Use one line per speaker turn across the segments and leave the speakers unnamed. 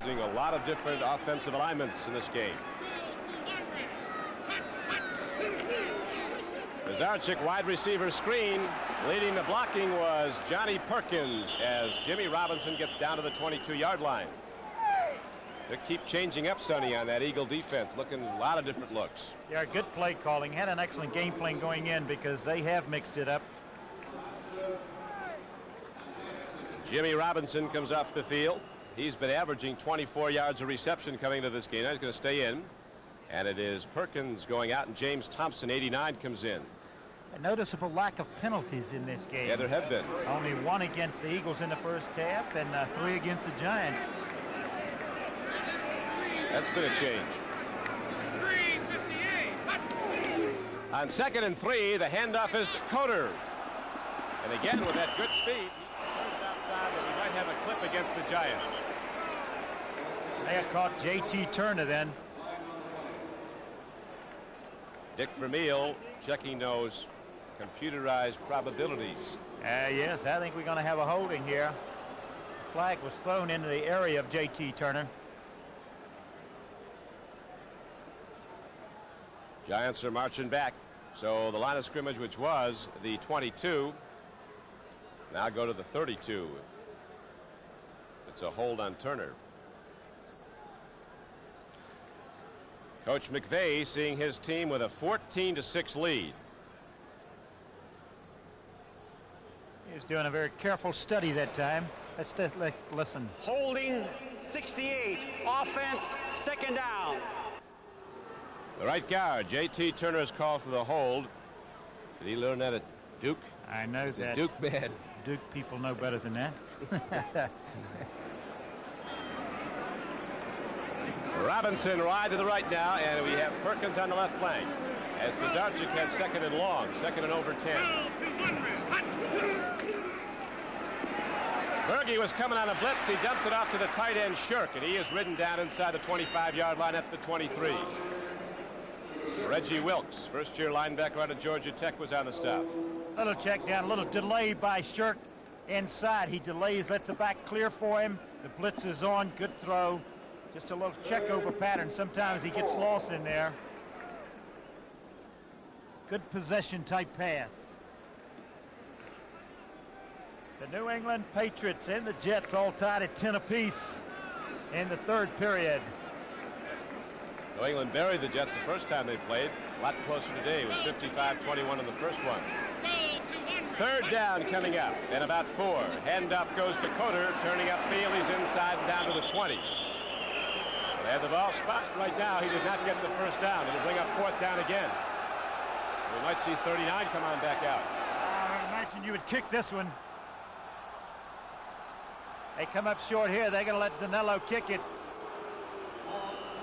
Using a lot of different offensive alignments in this game. Pizarczyk, wide receiver screen. Leading the blocking was Johnny Perkins as Jimmy Robinson gets down to the 22-yard line. They keep changing up, Sonny, on that Eagle defense, looking a lot of different looks.
Yeah, good play calling. Had an excellent game plan going in because they have mixed it up.
Jimmy Robinson comes off the field. He's been averaging 24 yards of reception coming to this game. Now he's going to stay in. And it is Perkins going out, and James Thompson, 89, comes in.
A noticeable lack of penalties in this game.
Yeah, there have been.
Only 1 against the Eagles in the first half and 3 against the Giants.
That's been a change. On 2nd and 3, the handoff is to Coder. And again, with that good speed, he turns outside that we might have a clip against the Giants.
They have caught J.T. Turner then.
Dick Vermeil checking those computerized probabilities.
Yes, I think we're going to have a holding here. The flag was thrown into the area of J.T. Turner.
Giants are marching back. So the line of scrimmage, which was the 22, now go to the 32. It's a hold on Turner. Coach McVay seeing his team with a 14-6 lead.
He's doing a very careful study that time. Let's listen.
Holding 68. Offense, 2nd down.
The right guard, J.T. Turner's call for the hold. Did he learn that at Duke?
I know that.
Duke man.
Duke people know better than that.
Robinson wide to the right now, and we have Perkins on the left flank. As Pizarczyk has 2nd and long, 2nd and over 10. Berge was coming on a blitz. He dumps it off to the tight end, Shirk, and he is ridden down inside the 25-yard line at the 23. Reggie Wilkes, first-year linebacker out of Georgia Tech, was on the stop.
Little check down, a little delay by Shirk inside. He delays, let the back clear for him. The blitz is on, good throw. Just a little check over pattern. Sometimes he gets lost in there. Good possession type pass. The New England Patriots and the Jets all tied at 10 apiece in the 3rd period.
New England buried the Jets the first time they played. A lot closer today with 55-21 in the first one. 3rd down coming up, and about 4. Handoff goes to Coder, turning upfield. He's inside and down to the 20. They had the ball spot right now. He did not get the first down. It'll bring up 4th down again. We might see 39 come on back out.
I imagine you would kick this one. They come up short here. They're going to let Danilo kick it.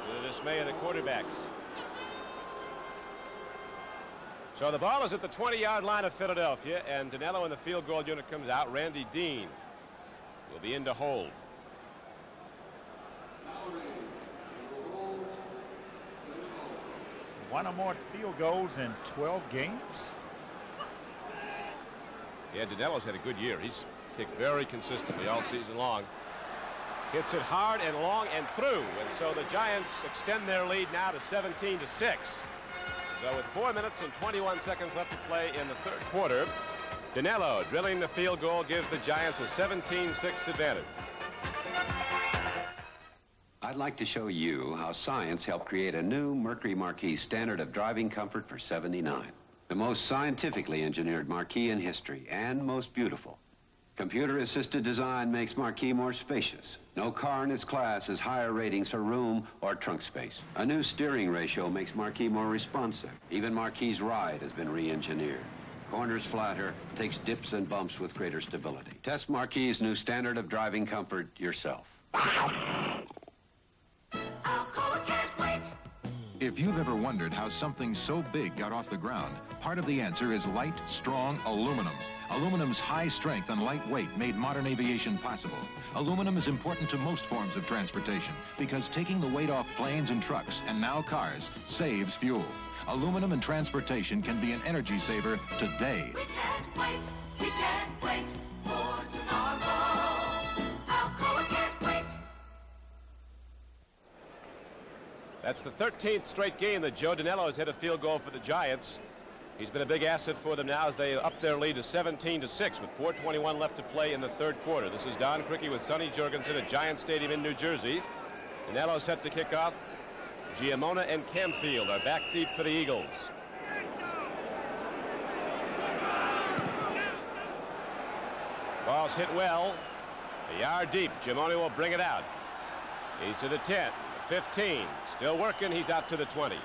To the dismay of the quarterbacks. So the ball is at the 20-yard line of Philadelphia, and Danilo in the field goal unit comes out. Randy Dean will be in to hold.
One or more field goals in 12 games.
Yeah, Danilo's had a good year. He's kicked very consistently all season long. Hits it hard and long and through, and so the Giants extend their lead now to 17-6. So with 4 minutes and 21 seconds left to play in the 3rd quarter, Danilo drilling the field goal gives the Giants a 17-6 advantage.
I'd like to show you how science helped create a new Mercury Marquis standard of driving comfort for '79. The most scientifically engineered Marquis in history and most beautiful. Computer-assisted design makes Marquis more spacious. No car in its class has higher ratings for room or trunk space. A new steering ratio makes Marquis more responsive. Even Marquis' ride has been re-engineered. Corners flatter, takes dips and bumps with greater stability. Test Marquis' new standard of driving comfort yourself.
If you've ever wondered how something so big got off the ground, part of the answer is light, strong aluminum. Aluminum's high strength and light weight made modern aviation possible. Aluminum is important to most forms of transportation because taking the weight off planes and trucks, and now cars, saves fuel. Aluminum in transportation can be an energy saver today.
We can't wait. We can't wait for tomorrow. Alcoa can't wait.
That's the 13th straight game that Joe Danello has hit a field goal for the Giants. He's been a big asset for them now as they up their lead to 17-6 with 4:21 left to play in the third quarter. This is Don Criqui with Sonny Jurgensen at Giant Stadium in New Jersey. Danello set to kick off. Giamona and Camfield are back deep for the Eagles. Ball's hit well. A yard deep. Giamona will bring it out. He's to the 10, 15. Still working. He's out to the 20.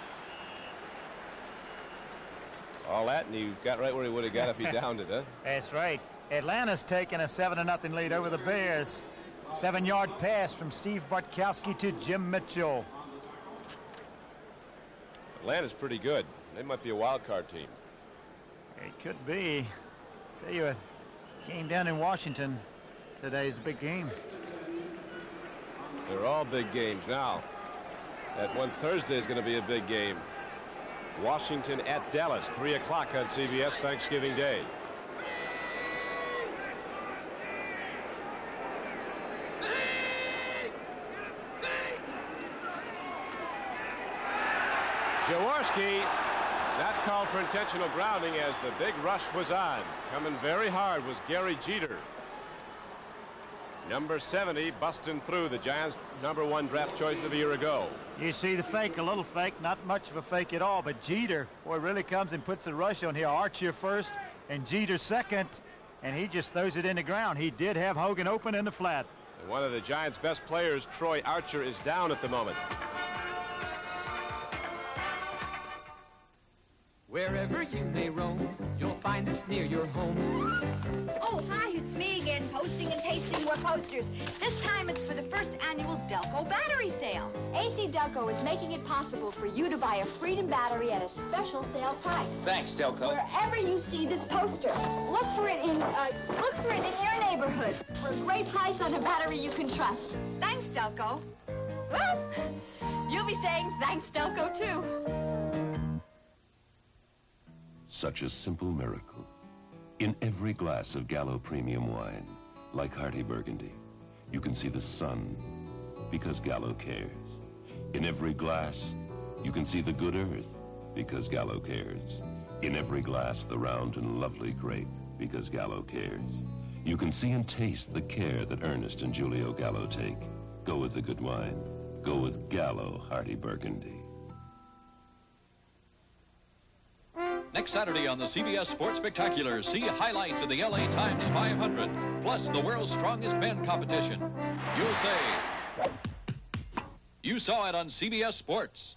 All that, and he got right where he would have got if he downed it, huh?
That's right. Atlanta's taking a 7-0 lead over the Bears. 7-yard pass from Steve Bartkowski to Jim Mitchell.
Atlanta's pretty good. They might be a wild card team.
It could be. Tell you, a game down in Washington today is a big game.
They're all big games now. That one Thursday is going to be a big game. Washington at Dallas, 3 o'clock on CBS Thanksgiving Day. Jaworski not called for intentional grounding as the big rush was on. Coming very hard was Gary Jeter. Number 70 busting through, the Giants' #1 draft choice of a year ago.
You see the fake, a little fake, not much of a fake at all, but Jeter, boy, really comes and puts a rush on here. Archer first and Jeter second, and he just throws it in the ground. He did have Hogan open in the flat.
And one of the Giants' best players, Troy Archer, is down at the moment.
Wherever you may roam, you'll find us near your home.
Oh, hi, it's me again, posting and pasting more posters. This time it's for the first annual Delco battery sale. AC Delco is making it possible for you to buy a Freedom battery at a special sale price.
Thanks, Delco.
Wherever you see this poster, look for it in your neighborhood for a great price on a battery you can trust. Thanks, Delco. Well, you'll be saying thanks, Delco, too.
Such a simple miracle. In every glass of Gallo Premium wine, like Hearty Burgundy, you can see the sun because Gallo cares. In every glass, you can see the good earth because Gallo cares. In every glass, the round and lovely grape because Gallo cares. You can see and taste the care that Ernest and Julio Gallo take. Go with the good wine. Go with Gallo Hearty Burgundy.
Next Saturday on the CBS Sports Spectacular, see highlights of the LA Times 500, plus the world's strongest men competition. You'll say, you saw it on CBS Sports.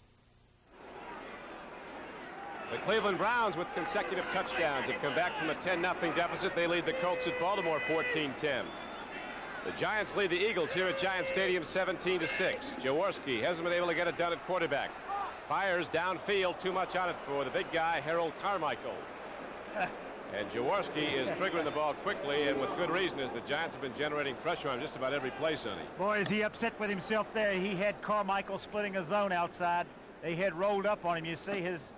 The Cleveland Browns, with consecutive touchdowns, have come back from a 10-0 deficit. They lead the Colts at Baltimore 14-10. The Giants lead the Eagles here at Giant Stadium 17-6. Jaworski hasn't been able to get it done at quarterback. Fires downfield, too much on it for the big guy, Harold Carmichael. And Jaworski is triggering the ball quickly, and with good reason, as the Giants have been generating pressure on just about every play, Sonny.
Boy, is he upset with himself there. He had Carmichael splitting a zone outside. They had rolled up on him. You see his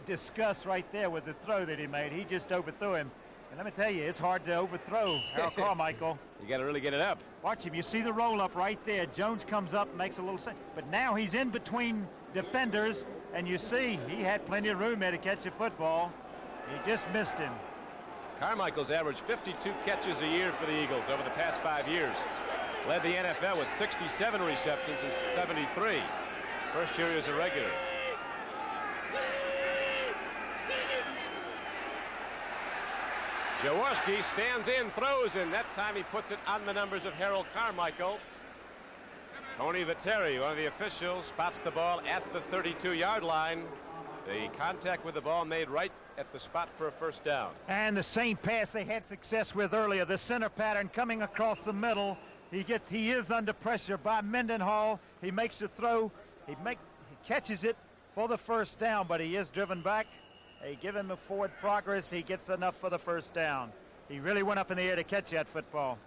disgust right there with the throw that he made. He just overthrew him. And let me tell you, it's hard to overthrow Harold Carmichael.
You got to really get it up.
Watch him. You see the roll up right there. Jones comes up and makes a little sense. But now he's in between defenders, and you see he had plenty of room there to catch a football. He just missed him.
Carmichael's averaged 52 catches a year for the Eagles over the past 5 years. Led the NFL with 67 receptions in 73. First year as a regular. Jaworski stands in, throws, and that time he puts it on the numbers of Harold Carmichael. Tony Viteri, one of the officials, spots the ball at the 32-yard line. The contact with the ball made right at the spot for a first down.
And the same pass they had success with earlier, the center pattern coming across the middle. He is under pressure by Mendenhall. He makes the throw. He catches it for the first down, but he is driven back. They give him a forward progress. He gets enough for the first down. He really went up in the air to catch that football.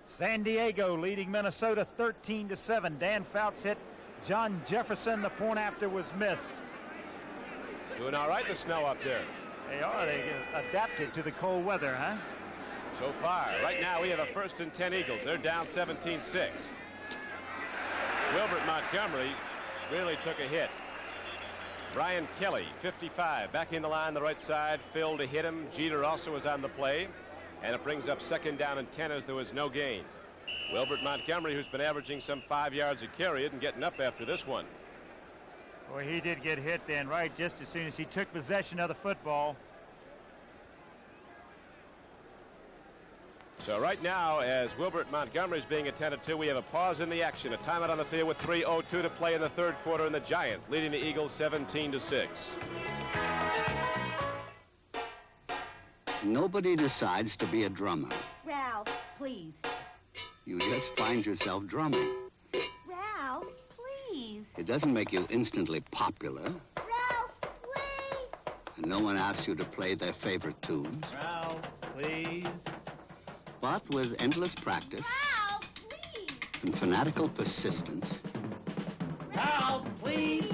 San Diego leading Minnesota 13-7. Dan Fouts hit John Jefferson. The point after was missed.
Doing all right, the snow up there.
They are. They adapted to the cold weather, huh?
So far. Right now we have a 1st and 10 Eagles. They're down 17-6. Wilbert Montgomery really took a hit. Brian Kelly, 55, backing the line the right side. Phil to hit him. Jeter also was on the play. And it brings up 2nd down and 10 as there was no gain. Wilbert Montgomery, who's been averaging some 5 yards a carry, isn't getting up after this one.
Well, he did get hit then, right, just as soon as he took possession of the football.
So right now, as Wilbert Montgomery is being attended to, we have a pause in the action. A timeout on the field with 3:02 to play in the 3rd quarter, and the Giants leading the Eagles 17-6.
Nobody decides to be a drummer.
Ralph, please.
You just find yourself drumming.
Ralph, please.
It doesn't make you instantly popular.
Ralph, please.
And no one asks you to play their favorite tunes.
Ralph, please.
But with endless practice
Ralph, please.
and fanatical persistence,
Ralph, please.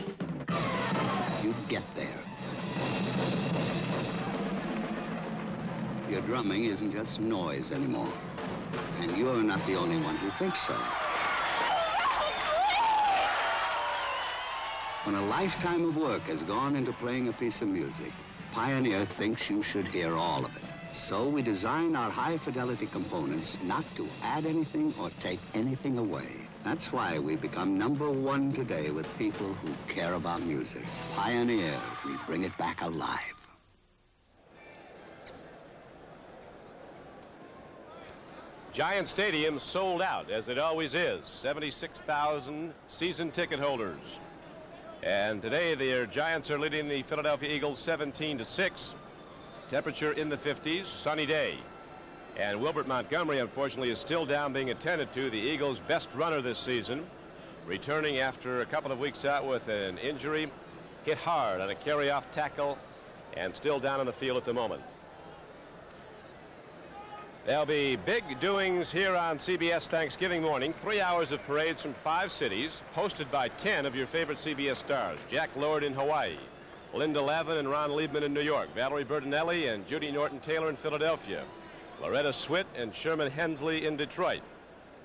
you get there. Your drumming isn't just noise anymore. And you're not the only one who thinks so. When a lifetime of work has gone into playing a piece of music, Pioneer thinks you should hear all of it. So we design our high-fidelity components not to add anything or take anything away. That's why we become #1 today with people who care about music. Pioneer, we bring it back alive.
Giant Stadium sold out, as it always is. 76,000 season ticket holders. And today, the Giants are leading the Philadelphia Eagles 17-6. Temperature in the 50s, sunny day. And Wilbert Montgomery, unfortunately, is still down being attended to. The Eagles' best runner this season, returning after a couple of weeks out with an injury, hit hard on a carry-off tackle, and still down on the field at the moment. There'll be big doings here on CBS Thanksgiving morning. 3 hours of parades from 5 cities, hosted by 10 of your favorite CBS stars. Jack Lord in Hawaii, Linda Lavin and Ron Liebman in New York, Valerie Bertinelli and Judy Norton-Taylor in Philadelphia, Loretta Swit and Sherman Hensley in Detroit,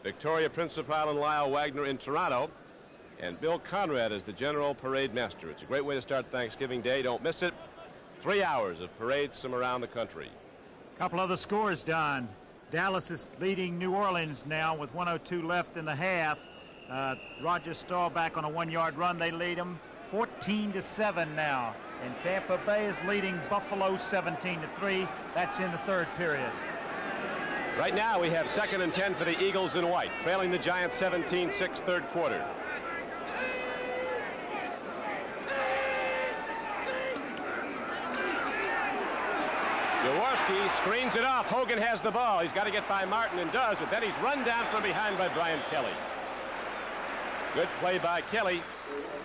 Victoria Principal and Lyle Wagner in Toronto, and Bill Conrad as the general parade master. It's a great way to start Thanksgiving Day. Don't miss it. 3 hours of parades from around the country.
Couple other scores, Don. Dallas is leading New Orleans now with 1:02 left in the half. Roger Staubach on a 1-yard run. They lead them 14-7 now. And Tampa Bay is leading Buffalo 17-3. That's in the 3rd period.
Right now we have 2nd and 10 for the Eagles in white, trailing the Giants 17-6 3rd quarter. Jaworski screens it off. Hogan has the ball. He's got to get by Martin and does, but then he's run down from behind by Brian Kelly. Good play by Kelly.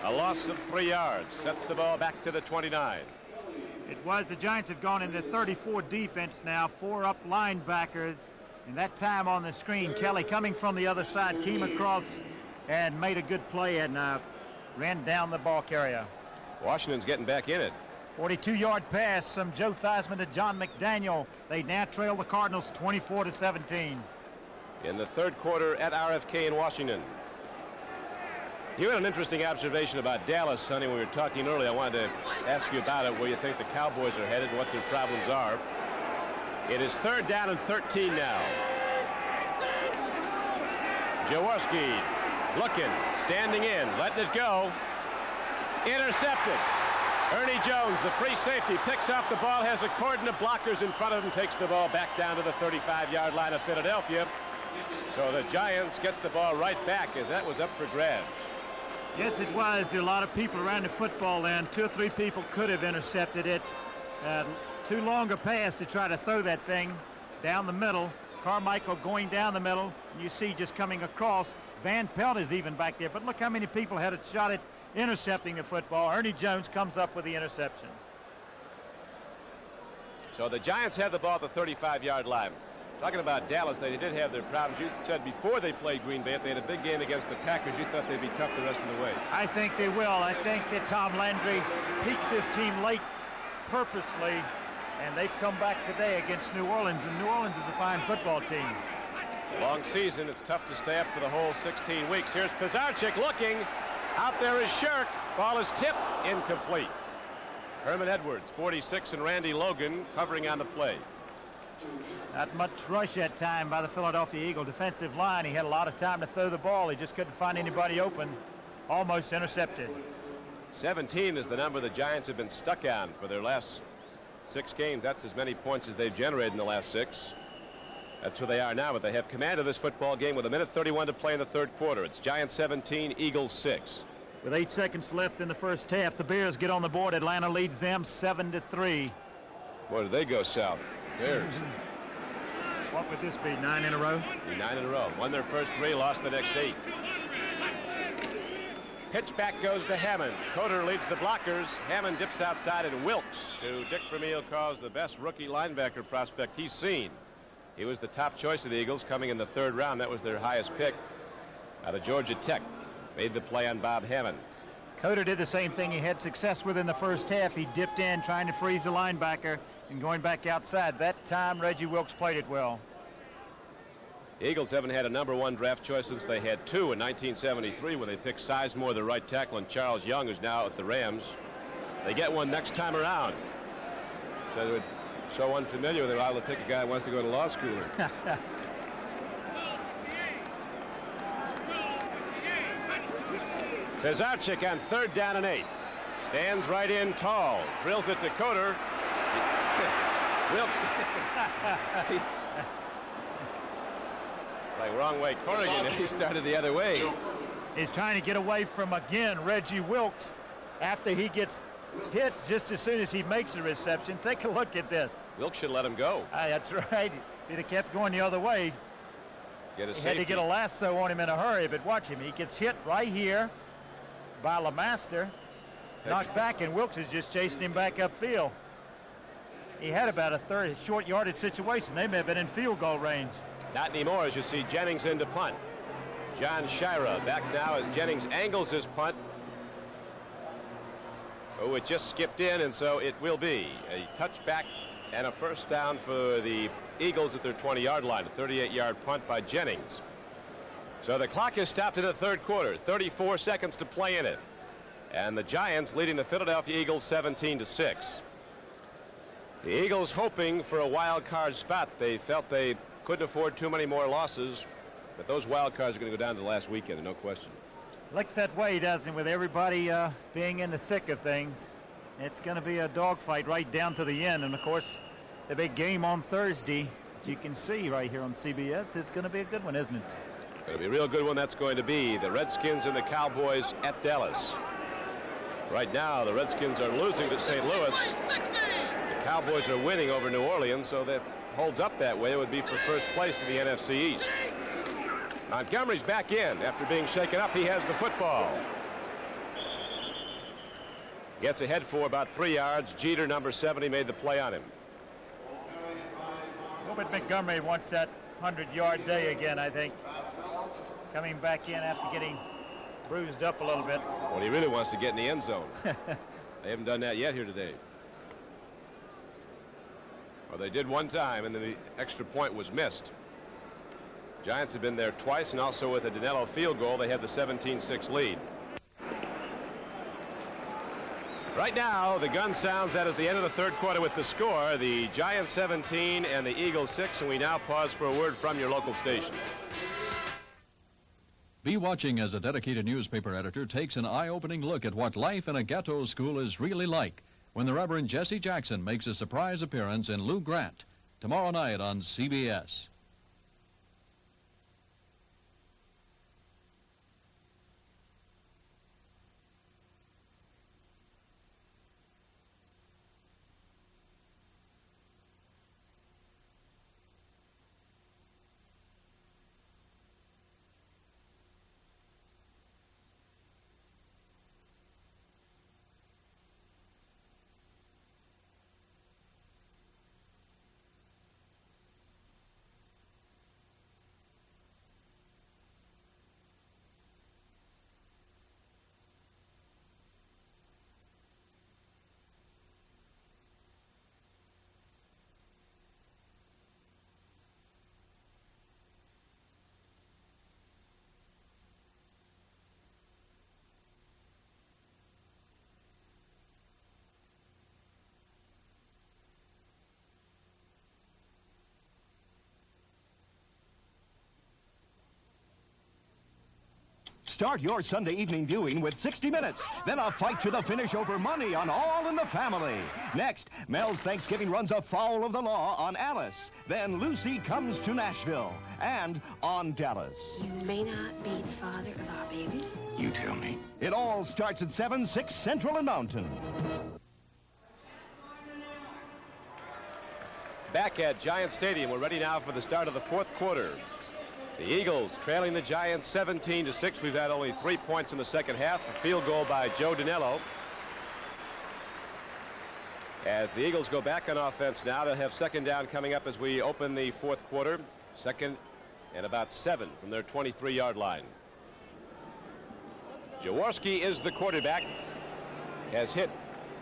A loss of 3 yards. Sets the ball back to the 29.
It was the Giants have gone into 34 defense now, 4 up linebackers. And that time on the screen, Kelly coming from the other side came across and made a good play and ran down the ball carrier.
Washington's getting back in it.
42-yard pass from Joe Theismann to John McDaniel. They now trail the Cardinals 24-17.
In the 3rd quarter at RFK in Washington. You had an interesting observation about Dallas, Sonny, when we were talking earlier. I wanted to ask you about it, where you think the Cowboys are headed and what their problems are. It is 3rd down and 13 now. Jaworski looking, standing in, letting it go. Intercepted. Ernie Jones, the free safety, picks up the ball, has a cordon of blockers in front of him, takes the ball back down to the 35-yard line of Philadelphia. So the Giants get the ball right back, as that was up for grabs.
Yes, it was. There were a lot of people around the football then. 2 or 3 people could have intercepted it. Too long a pass to try to throw that thing down the middle. Carmichael going down the middle. You see just coming across. Van Pelt is even back there. But look how many people had a shot at intercepting the football. Ernie Jones comes up with the interception.
So the Giants have the ball at the 35-yard line. Talking about Dallas, they did have their problems. You said before they played Green Bay, if they had a big game against the Packers, you thought they'd be tough the rest of the way.
I think they will. I think that Tom Landry peaks his team late purposely, and they've come back today against New Orleans, and New Orleans is a fine football team.
Long season. It's tough to stay up for the whole 16 weeks. Here's Pizarczyk looking, Out there is Shirk. Ball is tipped, incomplete. Herman Edwards, 46, and Randy Logan covering on the play.
Not much rush that time by the Philadelphia Eagle defensive line. He had a lot of time to throw the ball. He just couldn't find anybody open. Almost intercepted.
17 is the number the Giants have been stuck on for their last 6 games. That's as many points as they've generated in the last 6. That's where they are now, but they have command of this football game with 1:31 to play in the third quarter. It's Giants 17, Eagles 6.
With 8 seconds left in the first half, the Bears get on the board. Atlanta leads them 7-3.
Boy, did they go south. Bears.
What would this be, 9 in a row?
9 in a row. Won their first 3, lost the next 8. Pitch back goes to Hammond. Coder leads the blockers. Hammond dips outside, and Wilkes, who Dick Vermeil calls the best rookie linebacker prospect he's seen. He was the top choice of the Eagles coming in the 3rd round. That was their highest pick out of Georgia Tech. Made the play on Bob Hammond.
Coder did the same thing he had success with in the first half. He dipped in trying to freeze the linebacker and going back outside. That time Reggie Wilkes played it well.
The Eagles haven't had a number 1 draft choice since they had 2 in 1973 when they picked Sizemore, the right tackle, and Charles Young, who's now at the Rams. They get one next time around. So they're so unfamiliar, they're liable to pick a guy who wants to go to law school. Pizarczyk on 3rd down and 8. Stands right in tall. Drills it to Coder. Wilkes. Like wrong way, Corrigan, if he started the other way.
He's trying to get away from, again, Reggie Wilkes after he gets hit just as soon as he makes the reception. Take a look at this.
Wilkes should let him go.
That's right. If he'd have kept going the other way,
he
had to get a lasso on him in a hurry, but watch him. He gets hit right here by LeMaster, knocked back, and Wilkes is just chasing him back upfield. He had about a short yardage situation. They may have been in field goal range.
Not anymore, as you see Jennings into punt. John Shira back now as Jennings angles his punt. Oh, it just skipped in, and so it will be a touchback and a first down for the Eagles at their 20-yard line. A 38-yard punt by Jennings. So the clock is stopped in the third quarter. 34 seconds to play in it. And the Giants leading the Philadelphia Eagles 17-6. The Eagles hoping for a wild card spot. They felt they couldn't afford too many more losses, but those wild cards are going to go down to the last weekend, no question.
Looks that way, doesn't it, with everybody being in the thick of things. It's going to be a dogfight right down to the end. And, of course, the big game on Thursday, as you can see right here on CBS, it's going to be a good one, isn't it?
Going to be a real good one. That's going to be the Redskins and the Cowboys at Dallas. Right now, the Redskins are losing to St. Louis. The Cowboys are winning over New Orleans, so that holds up that way. It would be for first place in the NFC East. Montgomery's back in. After being shaken up, he has the football. Gets ahead for about 3 yards. Jeter, number 70, made the play on him.
Robert Montgomery wants that 100-yard day again, I think. Coming back in after getting bruised up a little bit.
Well, he really wants to get in the end zone. They haven't done that yet here today. Well, they did one time, and then the extra point was missed. Giants have been there twice, and also with a Dinello field goal, they have the 17-6 lead. Right now, the gun sounds. That is the end of the third quarter with the score. The Giants 17 and the Eagles 6, and we now pause for a word from your local station.
Be Watching, as a dedicated newspaper editor, takes an eye-opening look at what life in a ghetto school is really like when the Reverend Jesse Jackson makes a surprise appearance in Lou Grant tomorrow night on CBS.
Start your Sunday evening viewing with 60 Minutes. Then a fight to the finish over money on All in the Family. Next, Mel's Thanksgiving runs afoul of the law on Alice. Then Lucy comes to Nashville. And on Dallas.
You may not be the father of our baby.
You tell me. It all starts at 7, 6 Central and Mountain.
Back at Giant Stadium, we're ready now for the start of the fourth quarter. The Eagles trailing the Giants 17-6. We've had only 3 points in the second half. A field goal by Joe Danello. As the Eagles go back on offense now, they'll have second down coming up as we open the fourth quarter. Second and about 7 from their 23-yard line. Jaworski is the quarterback. Has hit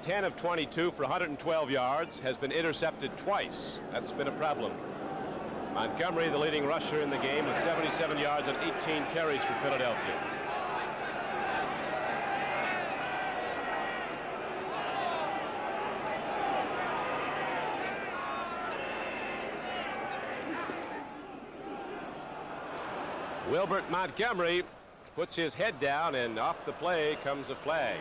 10 of 22 for 112 yards. Has been intercepted twice. That's been a problem. Montgomery, the leading rusher in the game, with 77 yards and 18 carries for Philadelphia. Wilbert Montgomery puts his head down, and off the play comes a flag.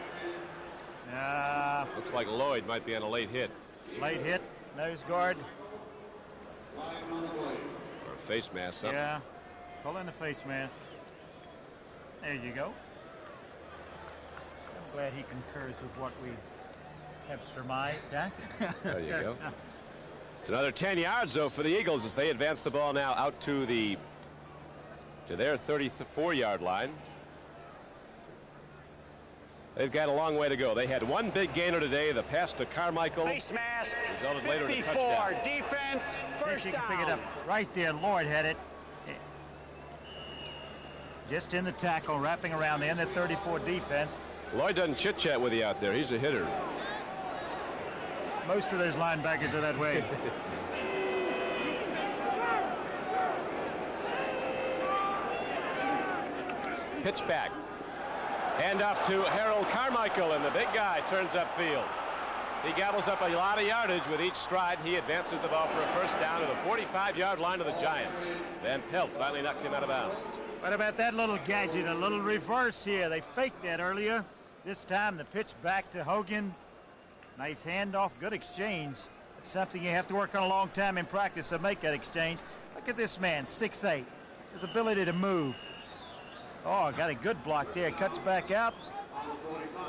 Looks like Lloyd might be on a late hit.
Late hit, nose guard.
Or a face mask, something.
Yeah, pull in the face mask. There you go. I'm glad he concurs with what we have surmised, huh?
There you go. It's another 10 yards, though, for the Eagles as they advance the ball now out to their 34-yard line. They've got a long way to go. They had one big gainer today, the pass to Carmichael.
Face mask.
Resulted later in a
54,
touchdown.
defense, first
See if you
down.
can pick it up right there. Lloyd had it. Just in the tackle, wrapping around the end of 34 defense.
Lloyd doesn't chit-chat with you out there. He's a hitter.
Most of those linebackers are that way.
Pitch back. Hand off to Harold Carmichael, and the big guy turns upfield. He gobbles up a lot of yardage with each stride. He advances the ball for a first down to the 45-yard line of the Giants. Van Pelt finally knocked him out of bounds.
What about that little gadget, a little reverse here? They faked that earlier. This time the pitch back to Hogan. Nice handoff, good exchange. It's something you have to work on a long time in practice to make that exchange. Look at this man, 6'8". His ability to move. Oh, got a good block there. Cuts back out.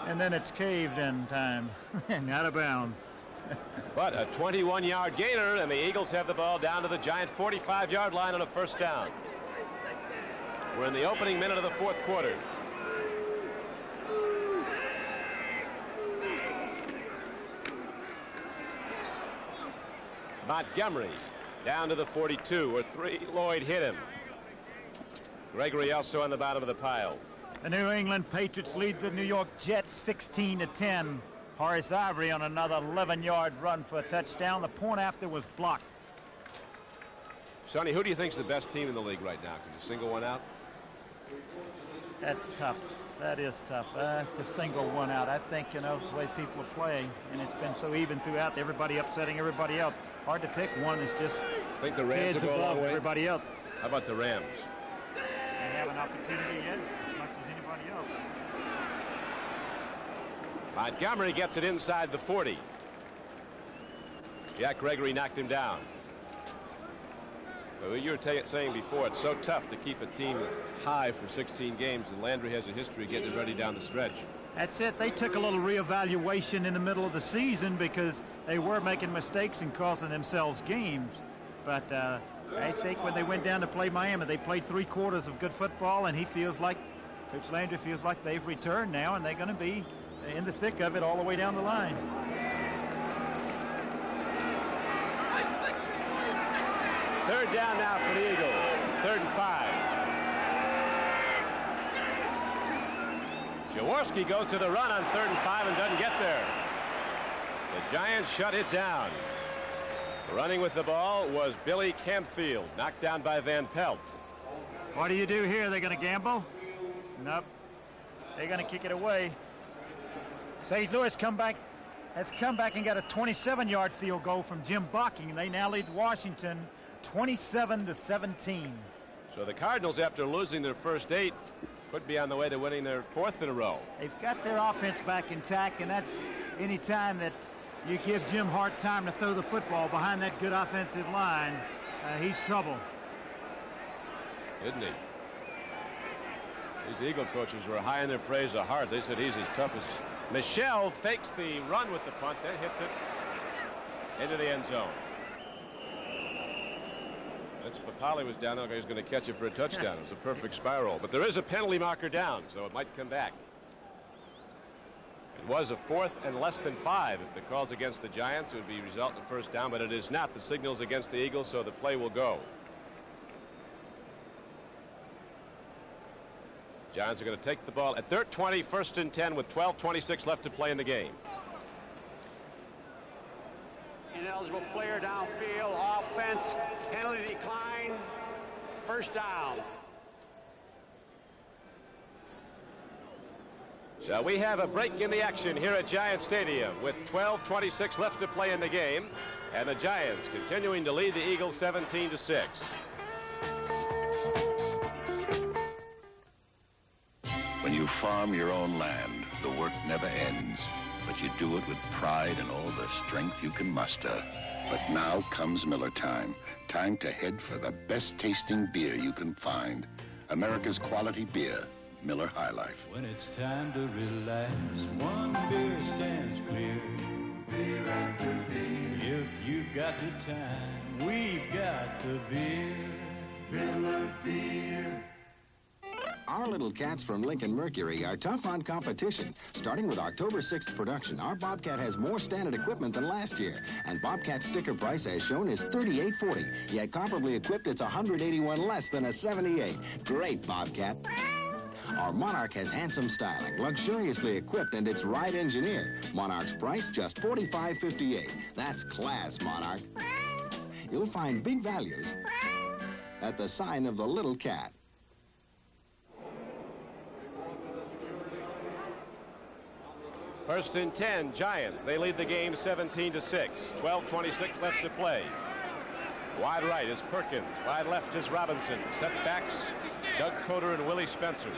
And then it's caved in time. And out of bounds.
But a 21-yard gainer, and the Eagles have the ball down to the Giant 45-yard line on a first down. We're in the opening minute of the fourth quarter. Montgomery down to the 42, where 3. Lloyd hit him. Gregory also on the bottom of the pile.
The New England Patriots lead the New York Jets 16-10. Horace Ivory on another 11-yard run for a touchdown. The point after was blocked.
Sonny, who do you think is the best team in the league right now? Can you single one out?
That's tough. That is tough. To single one out. I think, the way people are playing, and it's been so even throughout, everybody upsetting everybody else. Hard to pick one. It's just
I think the Rams will go a long way.
Everybody else.
How about the Rams?
They have an opportunity, yes, as much as anybody else.
Montgomery gets it inside the 40. Jack Gregory knocked him down. But you were saying before, it's so tough to keep a team high for 16 games, and Landry has a history of getting it ready down the stretch.
That's it. They took a little reevaluation in the middle of the season because they were making mistakes and costing themselves games. But I think when they went down to play Miami, they played 3 quarters of good football, and Coach Landry feels like they've returned now, and they're going to be in the thick of it all the way down the line.
Third down now for the Eagles. 3rd and 5. Jaworski goes to the run on 3rd and 5 and doesn't get there. The Giants shut it down. Running with the ball was Billy Campfield, knocked down by Van Pelt.
What do you do here? They're going to gamble? Nope. They're going to kick it away. St. Louis has come back and got a 27-yard field goal from Jim Bocking. They now lead Washington 27-17.
So the Cardinals, after losing their first 8, Could be on the way to winning their 4th in a row.
They've got their offense back intact, and that's any time that you give Jim Hart time to throw the football behind that good offensive line, he's trouble.
Isn't he? These Eagle coaches were high in their praise of Hart. They said he's as tough as... Michel fakes the run with the punt, then hits it into the end zone. Vince Papale was down there. He was going to catch it for a touchdown. It was a perfect spiral. But there is a penalty marker down, so it might come back. It was a 4th and less than 5. If the call's against the Giants, it would be result in a first down, but it is not. The signal's against the Eagles, so the play will go. Giants are going to take the ball at 3rd 20, 1st and 10 with 12:26 left to play in the game.
Ineligible player downfield, offense, penalty decline, first down.
So we have a break in the action here at Giant Stadium with 12:26 left to play in the game, and the Giants continuing to lead the Eagles 17-6.
When you farm your own land, the work never ends. But you do it with pride and all the strength you can muster. But now comes Miller time. Time to head for the best tasting beer you can find. America's quality beer, Miller High Life.
When it's time to relax, one beer stands clear. Beer after beer. If you've got the time, we've got the beer. Miller Beer.
Our little cats from Lincoln Mercury are tough on competition. Starting with October 6th production, our Bobcat has more standard equipment than last year. And Bobcat's sticker price, as shown, is $38.40. Yet comparably equipped, it's $181 less than a 78. Great, Bobcat. Our Monarch has handsome styling, luxuriously equipped, and it's right engineered. Monarch's price, just $45.58. That's class, Monarch. You'll find big values at the sign of the little cat.
First and 10, Giants. They lead the game 17-6. 12:26 left to play. Wide right is Perkins. Wide left is Robinson. Setbacks, Doug Coder and Willie Spencer.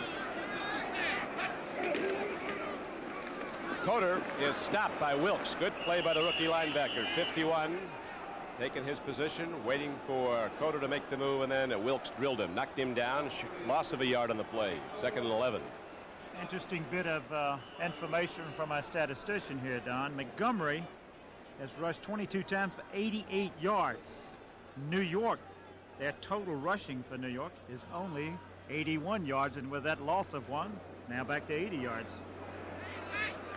Coder is stopped by Wilkes. Good play by the rookie linebacker. 51, taking his position, waiting for Coder to make the move, and then Wilkes drilled him, knocked him down. Loss of a yard on the play. 2nd and 11.
Interesting bit of information from our statistician here, Don. Montgomery has rushed 22 times for 88 yards. New York, their total rushing for New York is only 81 yards, and with that loss of one, now back to 80 yards.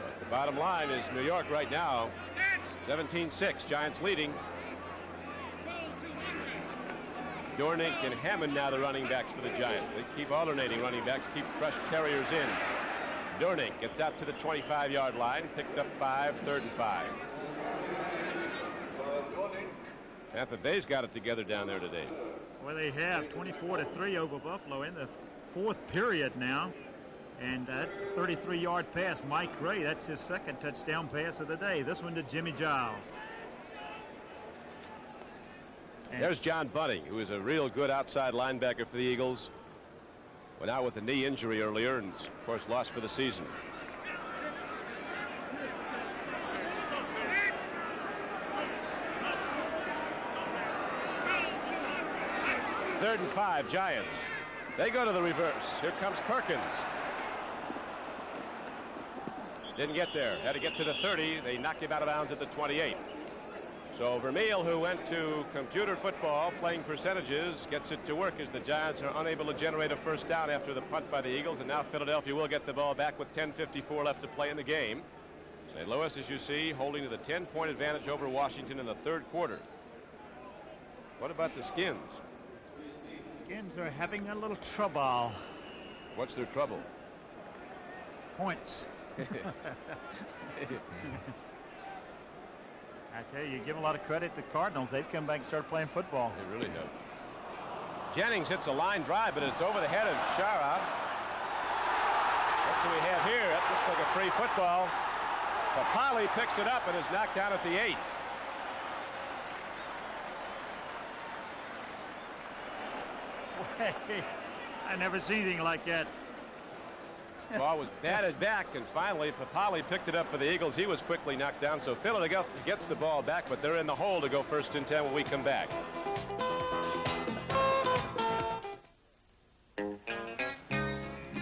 But the bottom line is New York right now, 17-6, Giants leading. Dornick and Hammond now the running backs for the Giants. They keep alternating running backs, keep fresh carriers in. Dornick gets out to the 25-yard line, picked up 5, 3rd and 5. Tampa Bay's got it together down there today.
Well, they have 24-3 over Buffalo in the 4th period now. And that's a 33-yard pass. Mike Ray, that's his 2nd touchdown pass of the day. This one to Jimmy Giles.
There's John Bunting, who is a real good outside linebacker for the Eagles. Went out with a knee injury earlier and, of course, lost for the season. Third and 5, Giants. They go to the reverse. Here comes Perkins. Didn't get there. Had to get to the 30. They knocked him out of bounds at the 28. So Vermeil, who went to computer football playing percentages, gets it to work as the Giants are unable to generate a first down after the punt by the Eagles, and now Philadelphia will get the ball back with 10:54 left to play in the game. St. Louis, as you see, holding to the 10-point advantage over Washington in the 3rd quarter. What about the Skins?
Skins are having a little trouble.
What's their trouble?
Points. I tell you, give a lot of credit to the Cardinals. They've come back and started playing football.
They really have. Jennings hits a line drive, but it's over the head of Shara. What do we have here? That looks like a free football. Papale picks it up and is knocked down at the 8.
I never seen anything like that.
Ball was batted back, and finally Papali picked it up for the Eagles. He was quickly knocked down, so Philadelphia gets the ball back, but they're in the hole to go 1st and 10 when we come back.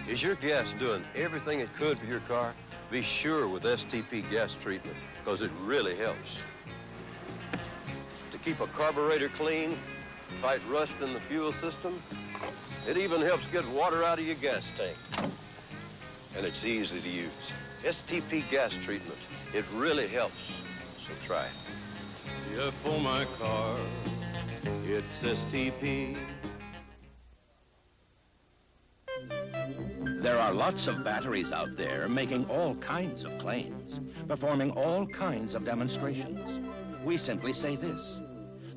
Is your gas doing everything it could for your car? Be sure with STP gas treatment, because it really helps. To keep a carburetor clean, fight rust in the fuel system, it even helps get water out of your gas tank. And it's easy to use. STP gas treatment, it really helps, so try it.
Yeah, for my car, it's STP.
There are lots of batteries out there making all kinds of claims, performing all kinds of demonstrations. We simply say this: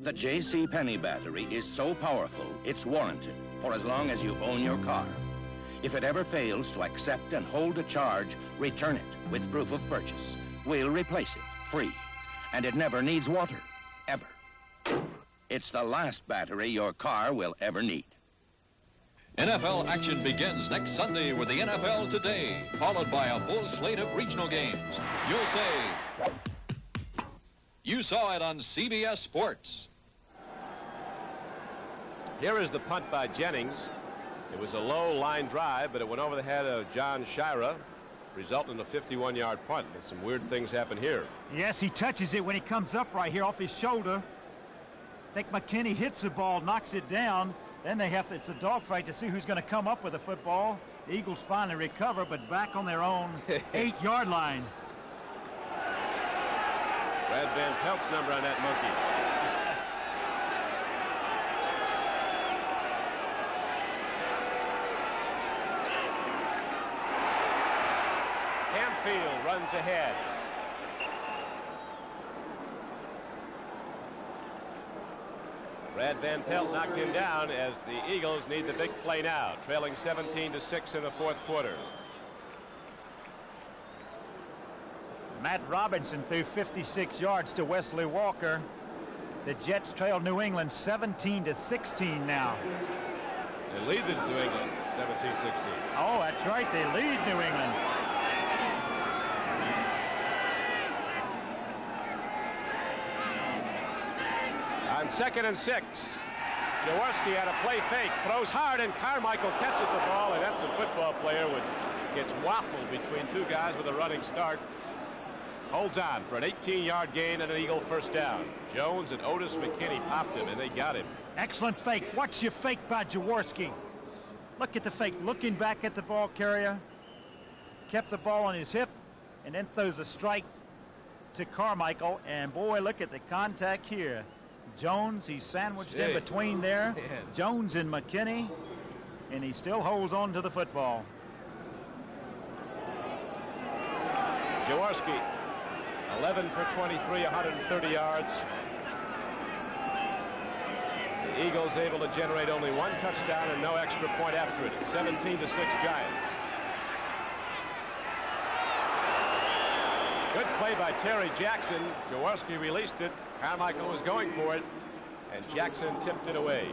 the J.C. Penney battery is so powerful, it's warranted for as long as you own your car. If it ever fails to accept and hold a charge, return it with proof of purchase. We'll replace it free. And it never needs water, ever. It's the last battery your car will ever need.
NFL action begins next Sunday with the NFL Today, followed by a full slate of regional games. You'll say, you saw it on CBS Sports.
Here is the punt by Jennings. It was a low line drive, but it went over the head of John Shira, resulting in a 51-yard punt. And some weird things happen here.
Yes, he touches it when he comes up right here off his shoulder. I think McKinney hits the ball, knocks it down. Then it's a dogfight to see who's going to come up with the football. The Eagles finally recover, but back on their own 8-yard line.
Brad Van Pelt's number on that monkey. Hamfield runs ahead. Brad Van Pelt knocked him down as the Eagles need the big play now, trailing 17-6 in the 4th quarter.
Matt Robinson threw 56 yards to Wesley Walker. The Jets trail New England 17-16 now.
They lead the New England 17-16.
Oh, that's right. They lead New England.
On 2nd and 6, Jaworski had a play fake, throws hard, and Carmichael catches the ball, and that's a football player who gets waffled between two guys with a running start. Holds on for an 18-yard gain and an Eagle 1st down. Jones and Otis McKinney popped him, and they got him.
Excellent fake. Watch your fake by Jaworski. Look at the fake, looking back at the ball carrier. Kept the ball on his hip, and then throws a strike to Carmichael, and boy, look at the contact here. Jones, he's sandwiched in between there. Man. Jones and McKinney, and he still holds on to the football.
Jaworski, 11 for 23, 130 yards. The Eagles able to generate only one touchdown and no extra point after it. 17-6 Giants. Good play by Terry Jackson. Jaworski released it. Carmichael was going for it, and Jackson tipped it away.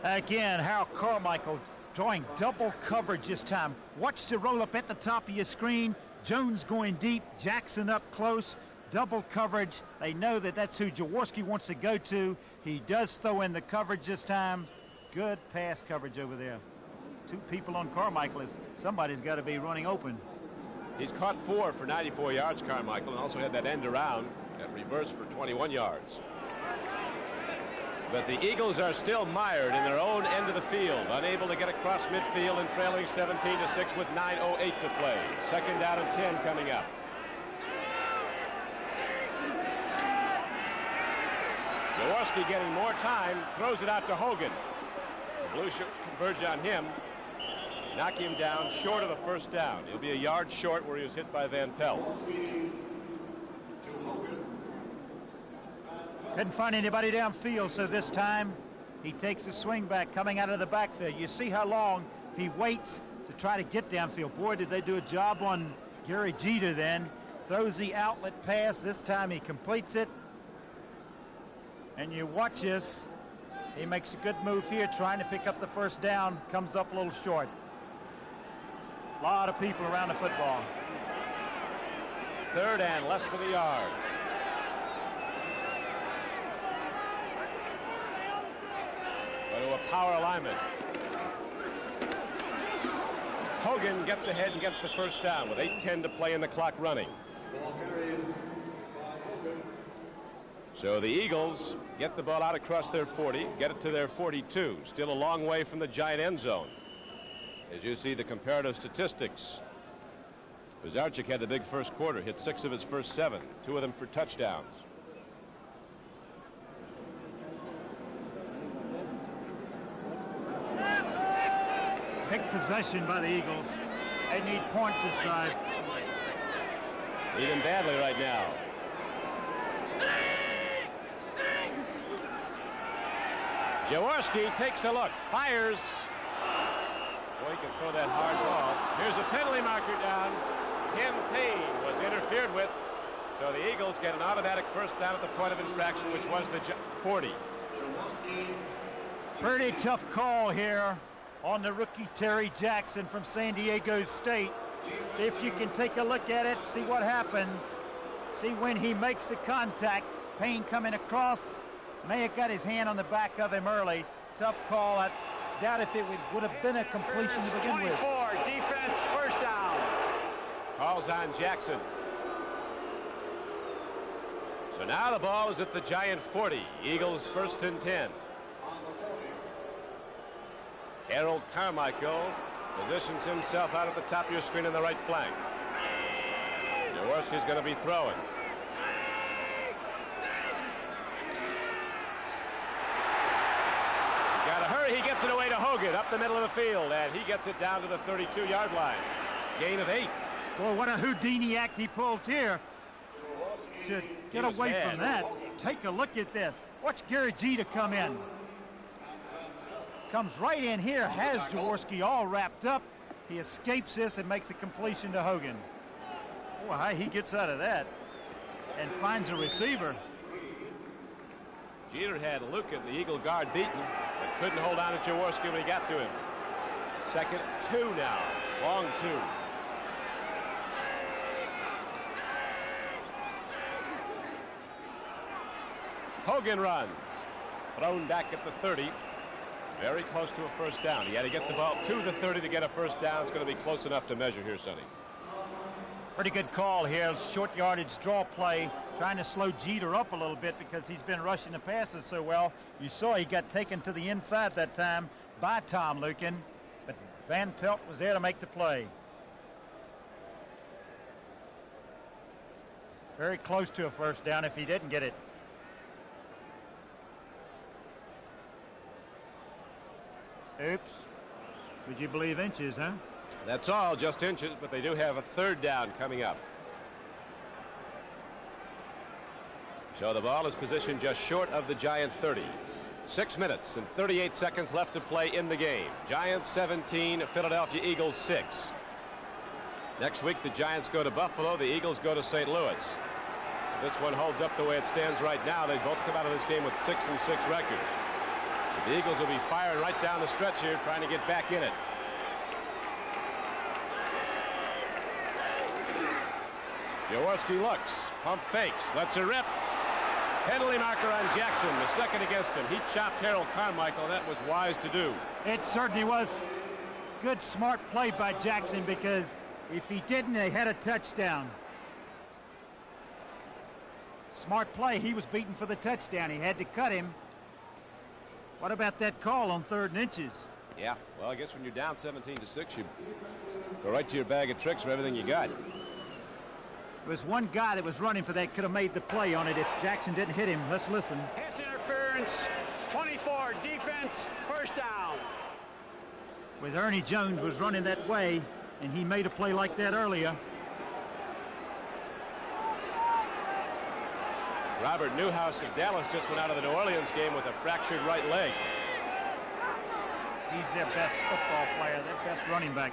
Again, Harold Carmichael drawing double coverage this time. Watch the roll up at the top of your screen. Jones going deep, Jackson up close. Double coverage. They know that that's who Jaworski wants to go to. He does throw in the coverage this time. Good pass coverage over there. 2 people on Carmichael. Somebody's got to be running open.
He's caught 4 for 94 yards, Carmichael, and also had that end around, that reverse for 21 yards. But the Eagles are still mired in their own end of the field, unable to get across midfield and trailing 17-6 with 9:08 to play. 2nd down and 10 coming up. Jaworski getting more time, throws it out to Hogan. The Blue Shirts converge on him. Knock him down short of the 1st down. He'll be a yard short where he was hit by Van Pelt.
Couldn't find anybody downfield, so this time he takes a swing back coming out of the backfield. You see how long he waits to try to get downfield. Boy, did they do a job on Gary Jeter then. Throws the outlet pass. This time he completes it. And you watch this. He makes a good move here trying to pick up the 1st down. Comes up a little short. A lot of people around the football.
3rd and less than a yard. Go to a power alignment. Hogan gets ahead and gets the first down with 8:10 to play and the clock running. So the Eagles get the ball out across their 40, get it to their 42. Still a long way from the Giant end zone. As you see the comparative statistics, Pizarchik had the big first quarter, hit 6 of his first 7, 2 of them for touchdowns.
Big possession by the Eagles. They need points this drive.
Need them badly right now. Jaworski takes a look, fires. Boy, he can throw that hard ball. Here's a penalty marker down. Ken Payne was interfered with. So the Eagles get an automatic first down at the point of infraction, which was the 40.
Pretty tough call here on the rookie Terry Jackson from San Diego State. See if you can take a look at it, see what happens. See when he makes the contact. Payne coming across. May have got his hand on the back of him early. Tough call. I doubt if it would have been a completion to begin with.
24, defense, first down.
Calls on Jackson. So now the ball is at the Giant 40. Eagles 1st and 10. Harold Carmichael positions himself out at the top of your screen on the right flank. Jaworski's going to be throwing. He gets it away to Hogan up the middle of the field, and he gets it down to the 32-yard line. Gain of 8.
Boy, what a Houdini act he pulls here to get away from that. Take a look at this. Watch Gary Jeter come in. Comes right in here, has Jaworski all wrapped up. He escapes this and makes a completion to Hogan. Boy, how he gets out of that and finds a receiver.
Jeter had Lucan, the Eagle guard, beaten, but couldn't hold on to Jaworski when he got to him. 2nd 2 now. Long 2. Hogan runs. Thrown back at the 30. Very close to a first down. He had to get the ball to the 30 to get a first down. It's going to be close enough to measure here, Sonny.
Pretty good call here. Short yardage draw play. Trying to slow Jeter up a little bit because he's been rushing the passes so well. You saw he got taken to the inside that time by Tom Lucan, but Van Pelt was there to make the play. Very close to a first down if he didn't get it. Oops. Would you believe inches, huh?
That's all, just inches, but they do have a 3rd down coming up. So the ball is positioned just short of the Giant 30. 6 minutes and 38 seconds left to play in the game. Giants 17, Philadelphia Eagles 6. Next week the Giants go to Buffalo, the Eagles go to St. Louis. If this one holds up the way it stands right now, they both come out of this game with 6-6 records. The Eagles will be firing right down the stretch here, trying to get back in it. Jaworski looks, pump fakes, lets it rip. Penalty marker on Jackson, the 2nd against him. He chopped Harold Carmichael. That was wise to do.
It certainly was good, smart play by Jackson, because if he didn't, they had a touchdown. Smart play. He was beaten for the touchdown. He had to cut him. What about that call on 3rd and inches?
Yeah, well, I guess when you're down 17-6, you go right to your bag of tricks for everything you got.
There was one guy that was running for that, could have made the play on it if Jackson didn't hit him. Let's listen.
Pass interference, 24, defense, first down.
With Ernie Jones was running that way, and he made a play like that earlier.
Robert Newhouse of Dallas just went out of the New Orleans game with a fractured right leg.
He's their best football player, their best running back.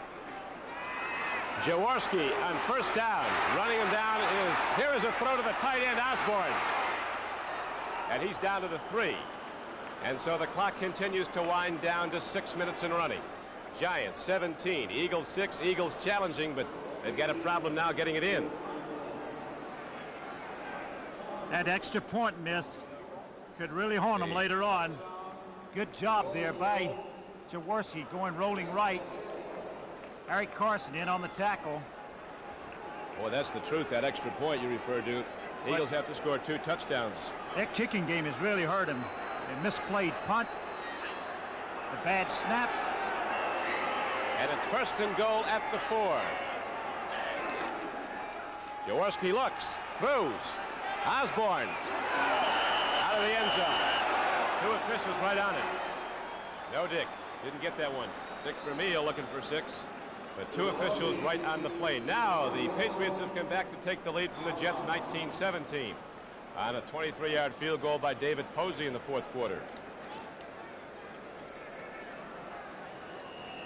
Jaworski on first down. Running him down here is a throw to the tight end, Osborne. And he's down to the 3. And so the clock continues to wind down to 6 minutes and running. Giants 17, Eagles 6. Eagles challenging, but they've got a problem now getting it in.
That extra point miss could really haunt them later on. Good job there by Jaworski going rolling right. Eric Carson in on the tackle.
Boy, that's the truth. That extra point you referred to. Eagles have to score 2 touchdowns.
Their kicking game has really hurt him. A misplayed punt. The bad snap.
And it's 1st and goal at the 4. Jaworski looks, throws. Osborne out of the end zone. 2 officials right on it. No, Dick. Didn't get that one. Dick Vermeil looking for 6. But 2 officials right on the play. Now the Patriots have come back to take the lead from the Jets 19-17 on a 23-yard field goal by David Posey in the 4th quarter.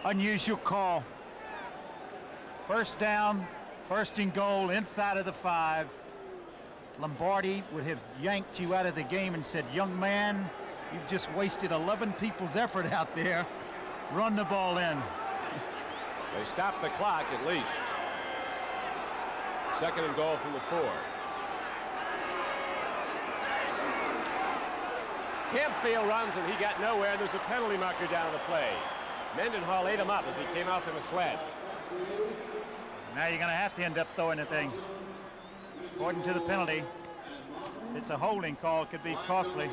Unusual call. 1st down, 1st and goal inside of the 5. Lombardi would have yanked you out of the game and said, young man, you've just wasted 11 people's effort out there. Run the ball in.
They stopped the clock at least. 2nd and goal from the 4. Campfield runs and he got nowhere, and there's a penalty marker down the play. Mendenhall ate him up as he came off in a sled.
Now you're going to have to end up throwing the thing. According to the penalty, it's a holding call. It could be costly.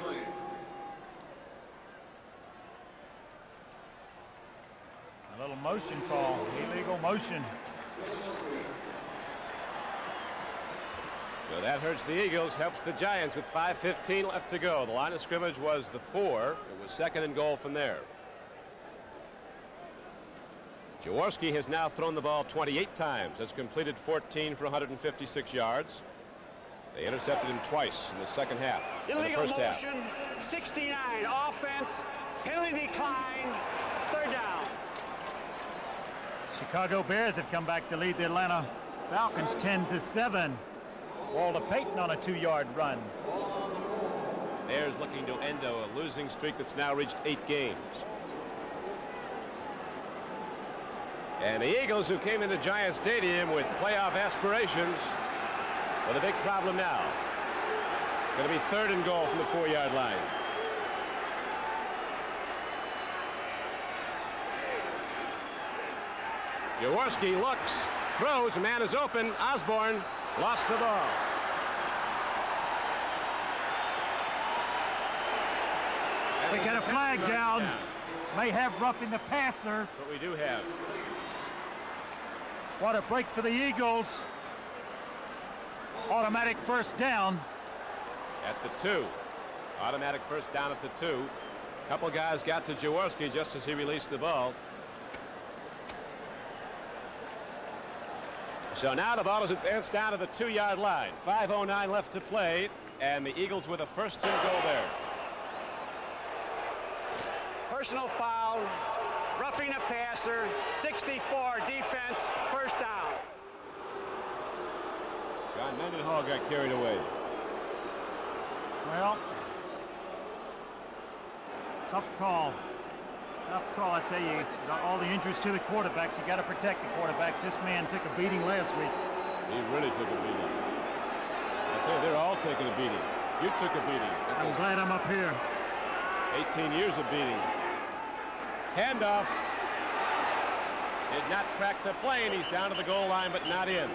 A little motion call, illegal motion.
So that hurts the Eagles, helps the Giants with 5:15 left to go. The line of scrimmage was the 4. It was 2nd and goal from there. Jaworski has now thrown the ball 28 times, has completed 14 for 156 yards. They intercepted him twice in the 2nd half.
Illegal
motion,
half. 69, offense, penalty declined, 3rd down.
Chicago Bears have come back to lead the Atlanta Falcons 10-7. Walter Payton on a 2-yard run.
Bears looking to end a losing streak that's now reached 8 games. And the Eagles, who came into Giant Stadium with playoff aspirations, with a big problem now. It's going to be 3rd and goal from the 4-yard line. Jaworski looks, throws, a man is open. Osborne lost the ball.
We got a flag down. May have roughing the passer.
But we do have.
What a break for the Eagles. Automatic 1st down.
At the 2. Automatic 1st down at the 2. A couple guys got to Jaworski just as he released the ball. So now the ball is advanced down to the 2-yard line. 5:09 left to play, and the Eagles with a 1st and goal there.
Personal foul, roughing the passer, 64 defense, 1st down.
John Mendenhall got carried away.
Well, tough call. Tough call, I tell you. All the injuries to the quarterbacks. You got to protect the quarterbacks. This man took a beating last week.
He really took a beating. I tell you, they're all taking a beating. You took a beating.
I'm glad I'm up here.
18 years of beating. Handoff. Did not crack the plane. He's down to the goal line, but not in.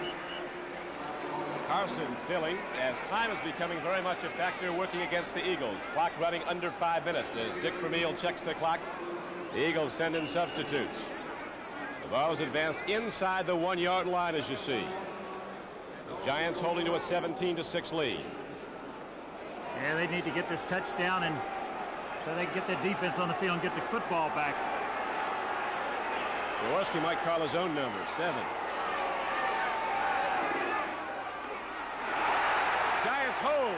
Carson filling as time is becoming very much a factor working against the Eagles. Clock running under 5 minutes as Dick Vermeil checks the clock. The Eagles send in substitutes. The ball is advanced inside the 1-yard line, as you see. The Giants holding to a 17-6 lead.
Yeah, they need to get this touchdown and so they can get their defense on the field and get the football back.
Jaworski might call his own number, 7. Giants hold.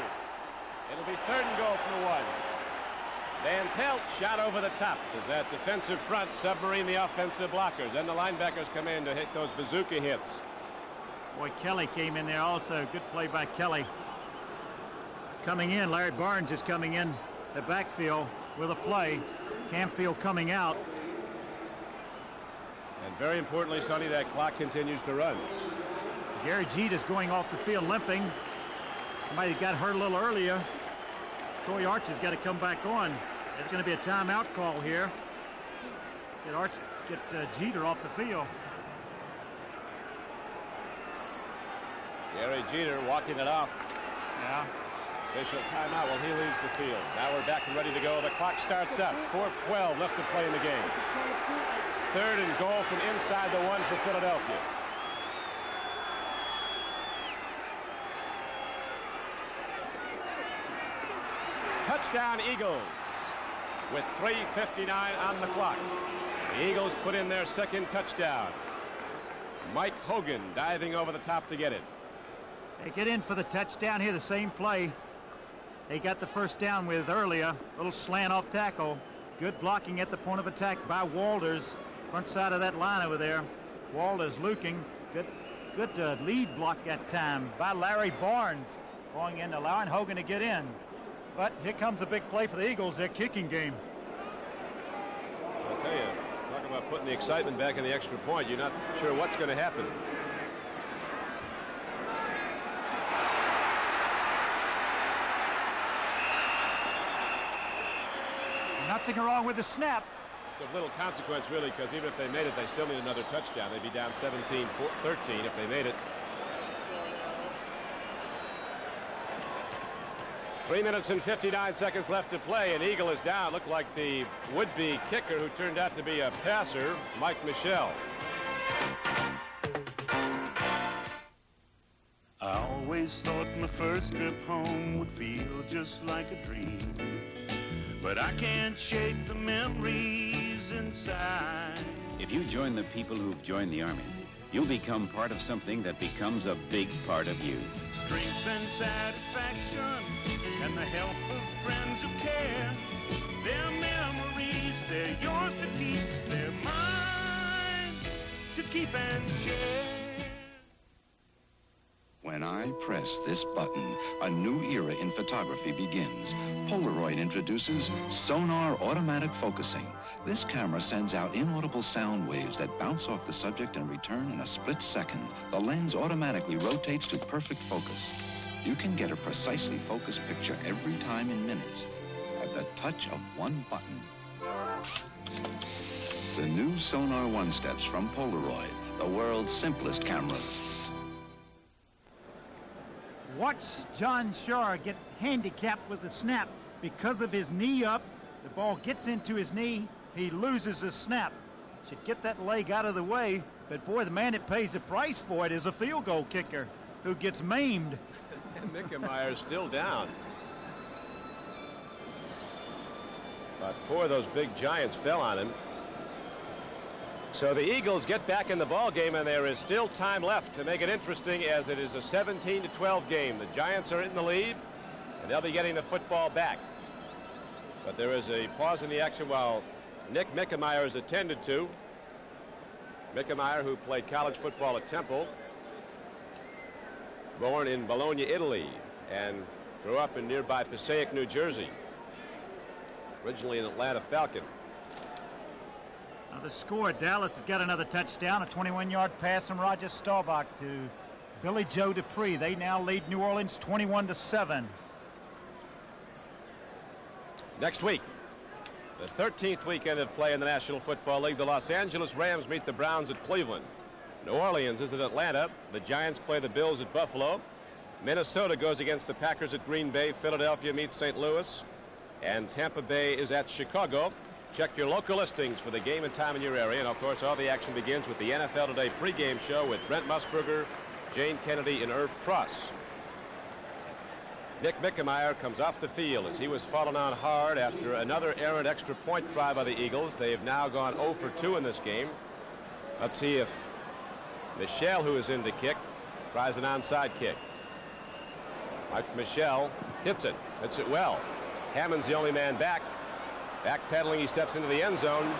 It'll be 3rd and goal from the 1. Van Pelt shot over the top as that defensive front submarine the offensive blockers. Then the linebackers come in to hit those bazooka hits.
Boy, Kelly came in there also. Good play by Kelly. Coming in, Larry Barnes is coming in the backfield with a play. Campfield coming out.
And very importantly, Sonny, that clock continues to run.
Gary Jeter's going off the field limping. Somebody got hurt a little earlier. Troy Archer's got to come back on. There's going to be a timeout call here. Get Jeter off the field.
Gary Jeter walking it off.
Yeah.
Official timeout while he leaves the field. Now we're back and ready to go. The clock starts up. 4:12 left to play in the game. 3rd and goal from inside the 1 for Philadelphia. Touchdown Eagles with 3:59 on the clock. The Eagles put in their 2nd touchdown. Mike Hogan diving over the top to get it.
They get in for the touchdown here, the same play. They got the first down with earlier. Little slant off tackle. Good blocking at the point of attack by Walters. Front side of that line over there. Walters looking. Good lead block that time by Larry Barnes. Going in, allowing Hogan to get in. But here comes a big play for the Eagles, their kicking game.
I'll tell you, talking about putting the excitement back in the extra point, you're not sure what's going to happen.
Nothing wrong with the snap.
It's of little consequence, really, because even if they made it, they still need another touchdown. They'd be down 17-13 if they made it. 3 minutes and 59 seconds left to play, and Eagle is down. Looked like the would-be kicker, who turned out to be a passer, Mike Michel.
I always thought my first trip home would feel just like a dream, but I can't shake the memories inside.
If you join the people who've joined the Army, you'll become part of something that becomes a big part of you.
Strength and satisfaction and the help of friends who care. Their memories, they're yours to keep. They're mine to keep and share.
When I press this button, a new era in photography begins. Polaroid introduces Sonar Automatic Focusing. This camera sends out inaudible sound waves that bounce off the subject and return in a split second. The lens automatically rotates to perfect focus. You can get a precisely focused picture every time in minutes at the touch of one button. The new Sonar One Steps from Polaroid, the world's simplest camera.
Watch John Shaw get handicapped with the snap because of his knee up. The ball gets into his knee. He loses his snap. Should get that leg out of the way. But boy, the man that pays the price for it is a field goal kicker who gets maimed.
And Mickemeyer still down. About 4 of those big Giants fell on him. So the Eagles get back in the ball game, and there is still time left to make it interesting, as it is a 17-12 game. The Giants are in the lead, and they'll be getting the football back. But there is a pause in the action while Nick Mickemeyer is attended to. Mickemeyer, who played college football at Temple, born in Bologna, Italy, and grew up in nearby Passaic, New Jersey. Originally an Atlanta Falcon.
Now the score, Dallas has got another touchdown, a 21-yard pass from Roger Staubach to Billy Joe Dupree. They now lead New Orleans 21-7.
Next week, the 13th weekend of play in the National Football League, the Los Angeles Rams meet the Browns at Cleveland. New Orleans is at Atlanta. The Giants play the Bills at Buffalo. Minnesota goes against the Packers at Green Bay. Philadelphia meets St. Louis. And Tampa Bay is at Chicago. Check your local listings for the game and time in your area. And, of course, all the action begins with the NFL Today pregame show with Brent Musburger, Jane Kennedy, and Irv Truss. Nick Mickemeyer comes off the field as he was fallen on hard after another errant extra point try by the Eagles. They have now gone 0 for 2 in this game. Let's see if Michel, who is in to kick, tries an onside kick. Mike Michel hits it well. Hammond's the only man back. Backpedaling, he steps into the end zone.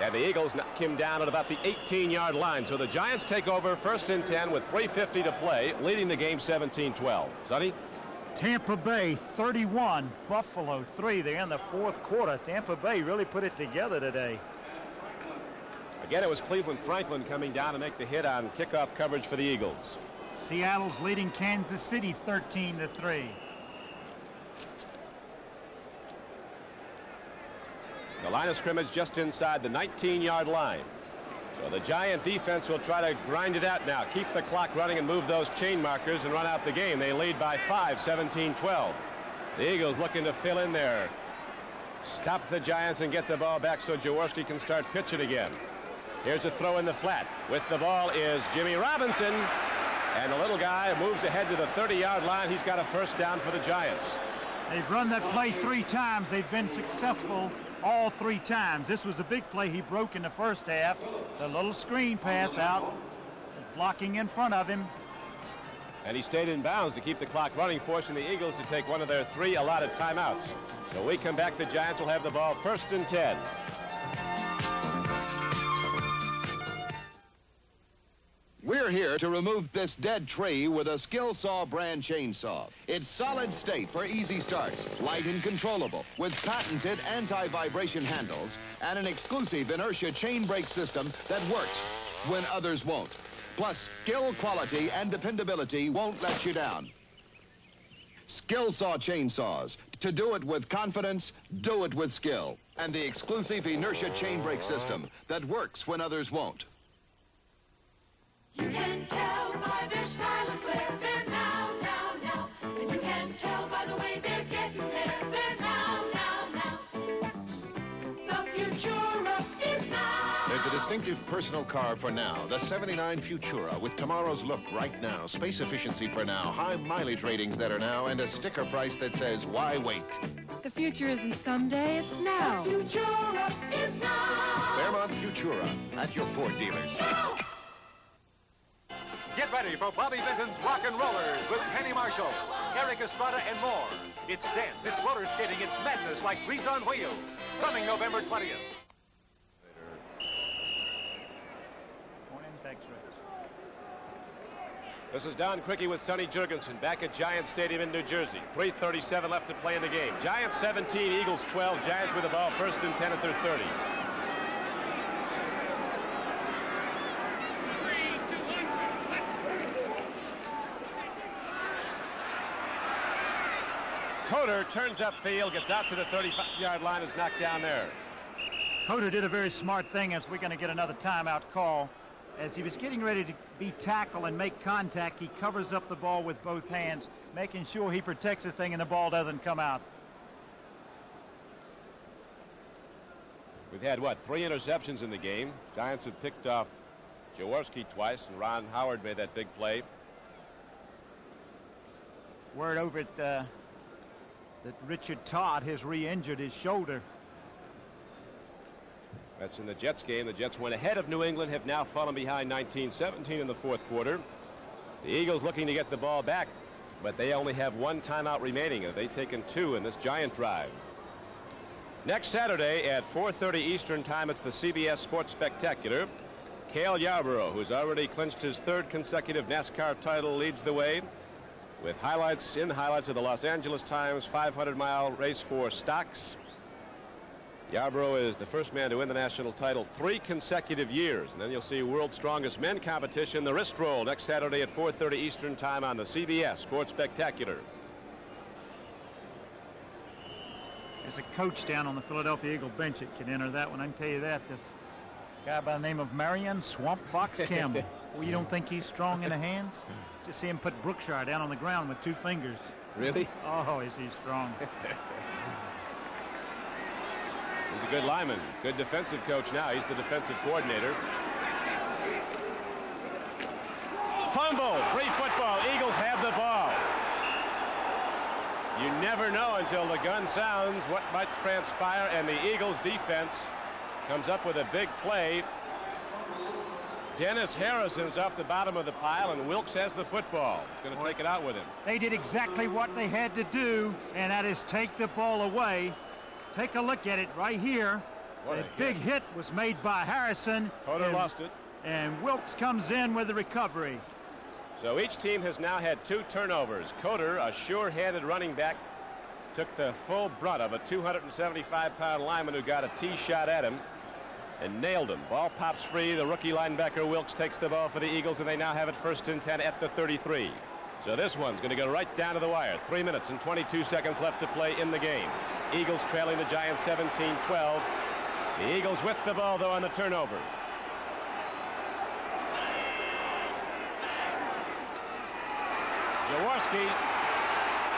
And the Eagles knock him down at about the 18-yard line. So the Giants take over 1st and 10 with 3:50 to play, leading the game 17-12. Sonny?
Tampa Bay 31, Buffalo 3. They're in the 4th quarter. Tampa Bay really put it together today.
Again, it was Cleveland Franklin coming down to make the hit on kickoff coverage for the Eagles.
Seattle's leading Kansas City 13-3.
The line of scrimmage just inside the 19-yard line. So the Giant defense will try to grind it out now, keep the clock running and move those chain markers and run out the game. They lead by 5, 17-12. The Eagles looking to fill in there. Stop the Giants and get the ball back so Jaworski can start pitching again. Here's a throw in the flat. With the ball is Jimmy Robinson. And the little guy moves ahead to the 30-yard line. He's got a first down for the Giants.
They've run that play 3 times. They've been successful all 3 times. This was a big play he broke in the first half. The little screen pass out, blocking in front of him.
And he stayed in bounds to keep the clock running, forcing the Eagles to take one of their 3 allotted timeouts. So we come back, the Giants will have the ball 1st and 10.
We're here to remove this dead tree with a Skilsaw brand chainsaw. It's solid state for easy starts, light and controllable, with patented anti-vibration handles and an exclusive inertia chain brake system that works when others won't. Plus, skill, quality, and dependability won't let you down. Skilsaw chainsaws. To do it with confidence, do it with skill. And the exclusive inertia chain brake system that works when others won't.
You can tell by their style and flair, they're now. And you can tell by the way they're getting there, they're now. The Futura is now.
There's a distinctive personal car for now, the 79 Futura, with tomorrow's look right now, space efficiency for now, high mileage ratings that are now, and a sticker price that says, why wait?
The future isn't someday, it's now.
The Futura is now.
Fairmont Futura, at your Ford dealers.
Now.
Get ready for Bobby Vinton's Rock and Rollers with Penny Marshall, Eric Estrada, and more. It's dance, it's roller skating, it's madness like Grease on Wheels. Coming November 20th.
This is Don Criqui with Sonny Jurgensen back at Giant Stadium in New Jersey. 3:37 left to play in the game. Giants 17, Eagles 12. Giants with the ball 1st and 10 at their 30. Coder turns upfield, gets out to the 35-yard line, is knocked down there.
Coder did a very smart thing, as we're going to get another timeout call. As he was getting ready to be tackled and make contact, he covers up the ball with both hands, making sure he protects the thing and the ball doesn't come out.
We've had, 3 interceptions in the game. Giants have picked off Jaworski twice, and Ron Howard made that big play.
Word over at that Richard Todd has re-injured his shoulder.
That's in the Jets game. The Jets went ahead of New England, have now fallen behind 19-17 in the 4th quarter. The Eagles looking to get the ball back, but they only have 1 timeout remaining, and they've taken 2 in this Giant drive. Next Saturday at 4:30 Eastern Time, it's the CBS Sports Spectacular. Cale Yarborough, who's already clinched his 3rd consecutive NASCAR title, leads the way with highlights of the Los Angeles Times 500-mile race for stocks. Yarborough is the first man to win the national title 3 consecutive years. And then you'll see World's Strongest Men competition, the wrist roll, next Saturday at 4:30 Eastern Time on the CBS Sports Spectacular.
There's a coach down on the Philadelphia Eagle bench that can enter that one. I can tell you that. This guy by the name of Marion Swamp Fox Campbell. Well, you don't think he's strong in the hands? Just see him put Brookshire down on the ground with 2 fingers.
Really?
Oh, is he strong.
He's a good lineman, good defensive coach now. He's the defensive coordinator. Fumble, free football. Eagles have the ball. You never know until the gun sounds what might transpire, and the Eagles defense comes up with a big play. Dennis Harrison's off the bottom of the pile, and Wilkes has the football. He's going to take it out with him.
They did exactly what they had to do, and that is take the ball away. Take a look at it right here. A big hit was made by Harrison.
Coder lost it.
And Wilkes comes in with the recovery.
So each team has now had 2 turnovers. Coder, a sure-handed running back, took the full brunt of a 275-pound lineman who got a tee shot at him. and nailed him. Ball pops free. The rookie linebacker Wilkes takes the ball for the Eagles, and they now have it 1st and 10 at the 33. So this one's going to go right down to the wire. 3 minutes and 22 seconds left to play in the game. Eagles trailing the Giants 17-12. The Eagles with the ball, though, on the turnover. Jaworski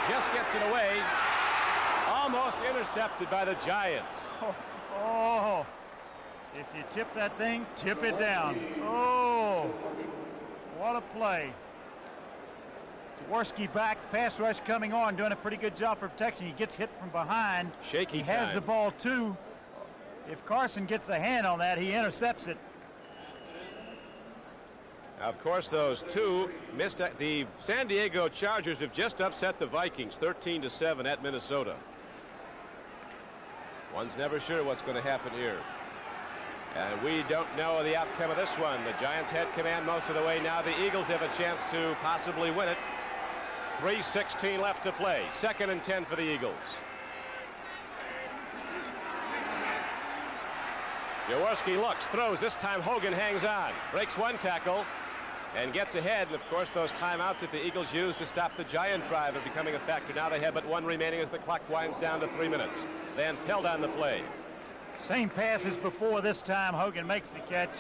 just gets it away. Almost intercepted by the Giants.
Oh, if you tip that thing, tip it down. Oh, what a play. Jaworski back, pass rush coming on, doing a pretty good job for protection. He gets hit from behind.
Shaky
He has the ball, too. If Carson gets a hand on that, he intercepts it.
Of course, those two missed. The San Diego Chargers have just upset the Vikings 13-7 at Minnesota. One's never sure what's going to happen here. And we don't know the outcome of this one. The Giants had command most of the way. Now the Eagles have a chance to possibly win it. 3:16 left to play. 2nd and 10 for the Eagles. Jaworski looks, throws. This time Hogan hangs on. Breaks one tackle and gets ahead. And, of course, those timeouts that the Eagles used to stop the Giant drive are becoming a factor. Now they have but one remaining as the clock winds down to 3 minutes. Van Pelt on the play.
Same pass as before. This time Hogan makes the catch.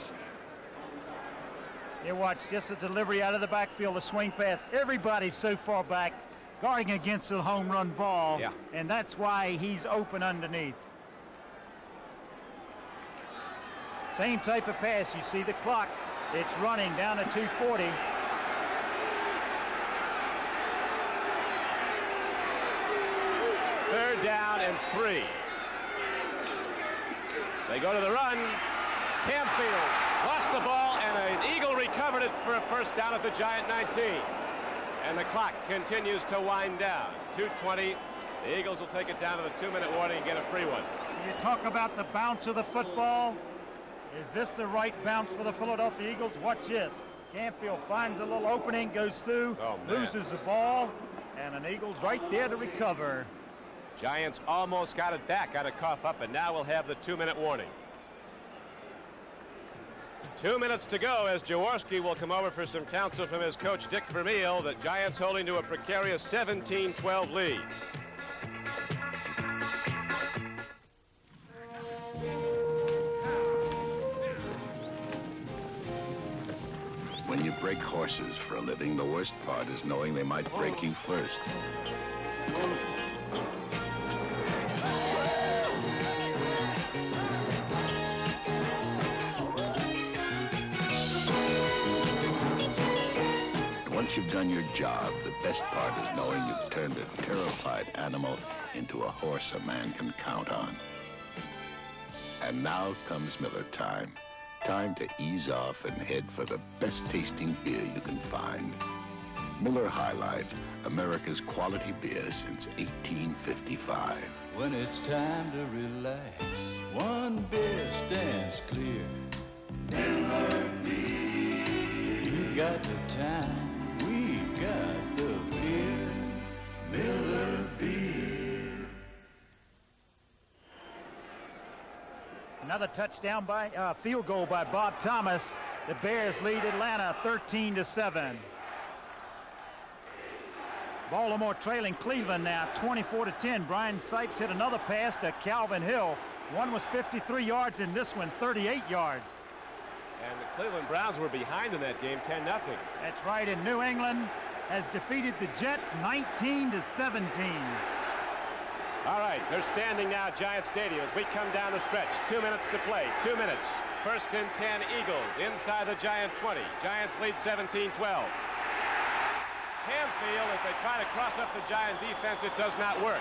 You watch just a delivery out of the backfield, a swing pass. Everybody's so far back guarding against the home run ball.
Yeah.
And that's why he's open underneath. Same type of pass. You see the clock. It's running down to 2:40.
Third down and 3. They go to the run. Campfield lost the ball, and an Eagle recovered it for a first down at the Giant 19. And the clock continues to wind down. 2:20. The Eagles will take it down to the 2-minute warning and get a free one.
You talk about the bounce of the football. Is this the right bounce for the Philadelphia Eagles? Watch this. Campfield finds a little opening, goes through, loses the ball, and an Eagles right there to recover.
Giants almost got it back, got a cough up, and now we'll have the 2-minute warning. 2 minutes to go as Jaworski will come over for some counsel from his coach, Dick Vermeil. The Giants holding to a precarious 17-12 lead.
When you break horses for a living, the worst part is knowing they might break you first. Once you've done your job, the best part is knowing you've turned a terrified animal into a horse a man can count on. And now comes Miller time. Time to ease off and head for the best tasting beer you can find. Miller High Life, America's quality beer since 1855.
When it's time to relax, one beer stands clear. Miller Beer. You got the time, we got the beer. Miller Beer.
Another touchdown by field goal by Bob Thomas. The Bears lead Atlanta 13-7. Baltimore trailing Cleveland now 24-10. Brian Sipes hit another pass to Calvin Hill. One was 53 yards and this one 38 yards.
And the Cleveland Browns were behind in that game 10-0.
That's right, and New England has defeated the Jets 19-17.
All right, they're standing now at Giant Stadium as we come down the stretch. 2 minutes to play. 2 minutes. 1st and 10 Eagles inside the Giant 20. Giants lead 17-12. Campfield, as they try to cross up the Giant defense, it does not work.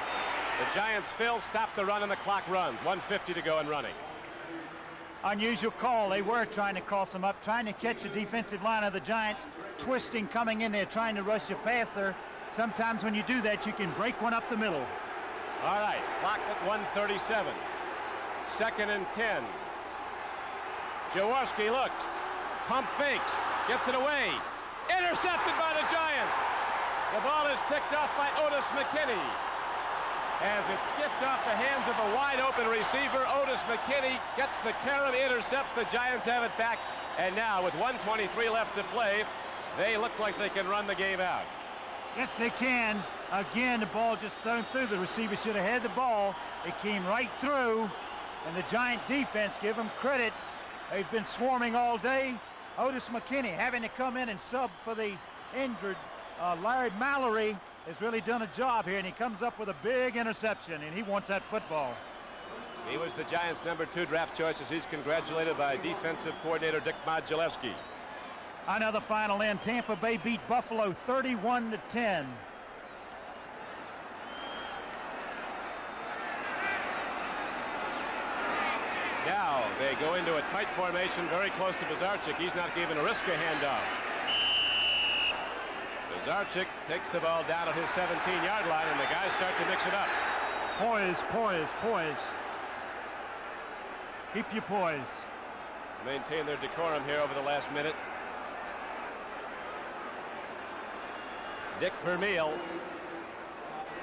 The Giants stop the run, and the clock runs. 1:50 to go and running.
Unusual call. They were trying to cross them up, trying to catch the defensive line of the Giants, twisting, coming in there, trying to rush your passer. Sometimes when you do that, you can break one up the middle.
All right, clock at 1:37. 2nd and 10. Jaworski looks, pump fakes, gets it away. Intercepted by the Giants. The ball is picked off by Otis McKinney. as it skipped off the hands of a wide-open receiver. Otis McKinney gets the carry, intercepts. The Giants have it back. And now, with 1:23 left to play, they look like they can run the game out.
Yes, they can. Again, the ball just thrown through. The receiver should have had the ball. It came right through. And the Giant defense, give them credit. They've been swarming all day. Otis McKinney having to come in and sub for the injured Larry Mallory has really done a job here, and he comes up with a big interception, and he wants that football.
He was the Giants' #2 draft choice as he's congratulated by defensive coordinator Dick Modzelewski.
Another final in. Tampa Bay beat Buffalo 31-10.
Now they go into a tight formation very close to Bizarchik. He's not even a risk a handoff. Bizarchik takes the ball down at his 17-yard line, and the guys start to mix it up.
Poise, poise, poise. Keep your poise.
Maintain their decorum here over the last minute. Dick Vermeil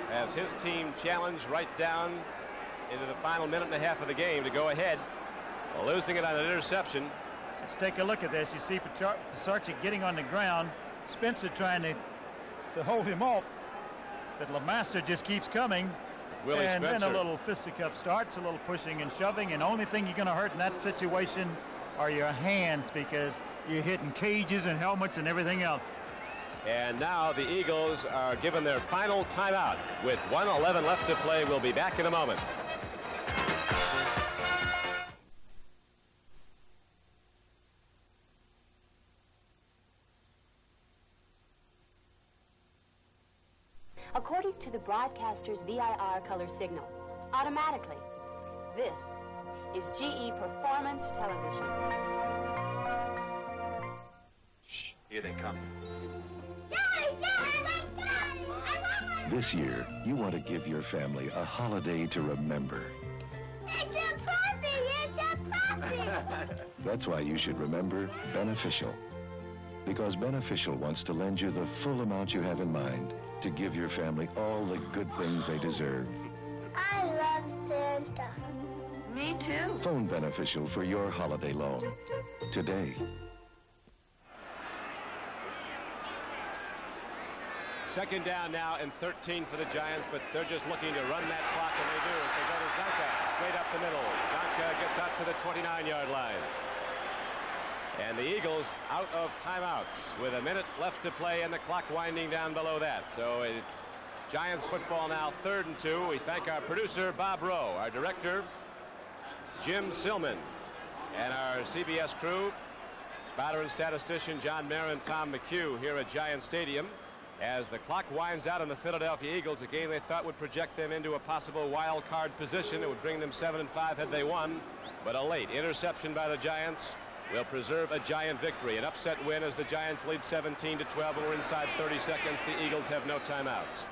has his team challenged right down into the final minute and a half of the game to go ahead, losing it on an interception.
Let's take a look at this. You see Pisarcik getting on the ground. Spencer trying to hold him off, but LeMaster just keeps coming.
Willie
and
Spencer.
Then a little fisticuff starts, a little pushing and shoving, and the only thing you're going to hurt in that situation are your hands, because you're hitting cages and helmets and everything else.
And now the Eagles are given their final timeout with 1:11 left to play. We'll be back in a moment.
According to the broadcaster's VIR color signal, automatically, this is GE Performance Television.
Shh, here they come.
This year, you want to give your family a holiday to remember.
It's a puppy! It's a puppy!
That's why you should remember Beneficial. Because Beneficial wants to lend you the full amount you have in mind to give your family all the good things they deserve.
I love Santa. Me too.
Phone Beneficial for your holiday loan today.
Second down now and 13 for the Giants, but they're just looking to run that clock, and they do as they go to Zonka, straight up the middle. Zonka gets out to the 29-yard line. And the Eagles out of timeouts with a minute left to play and the clock winding down below that. So it's Giants football now, 3rd and 2. We thank our producer, Bob Rowe, our director, Jim Silman, and our CBS crew, spotter and statistician John Marin, Tom McHugh here at Giant Stadium. As the clock winds out on the Philadelphia Eagles, a game they thought would project them into a possible wild card position. It would bring them 7-5 had they won, but a late interception by the Giants will preserve a Giant victory. An upset win as the Giants lead 17-12, and we're inside 30 seconds. The Eagles have no timeouts.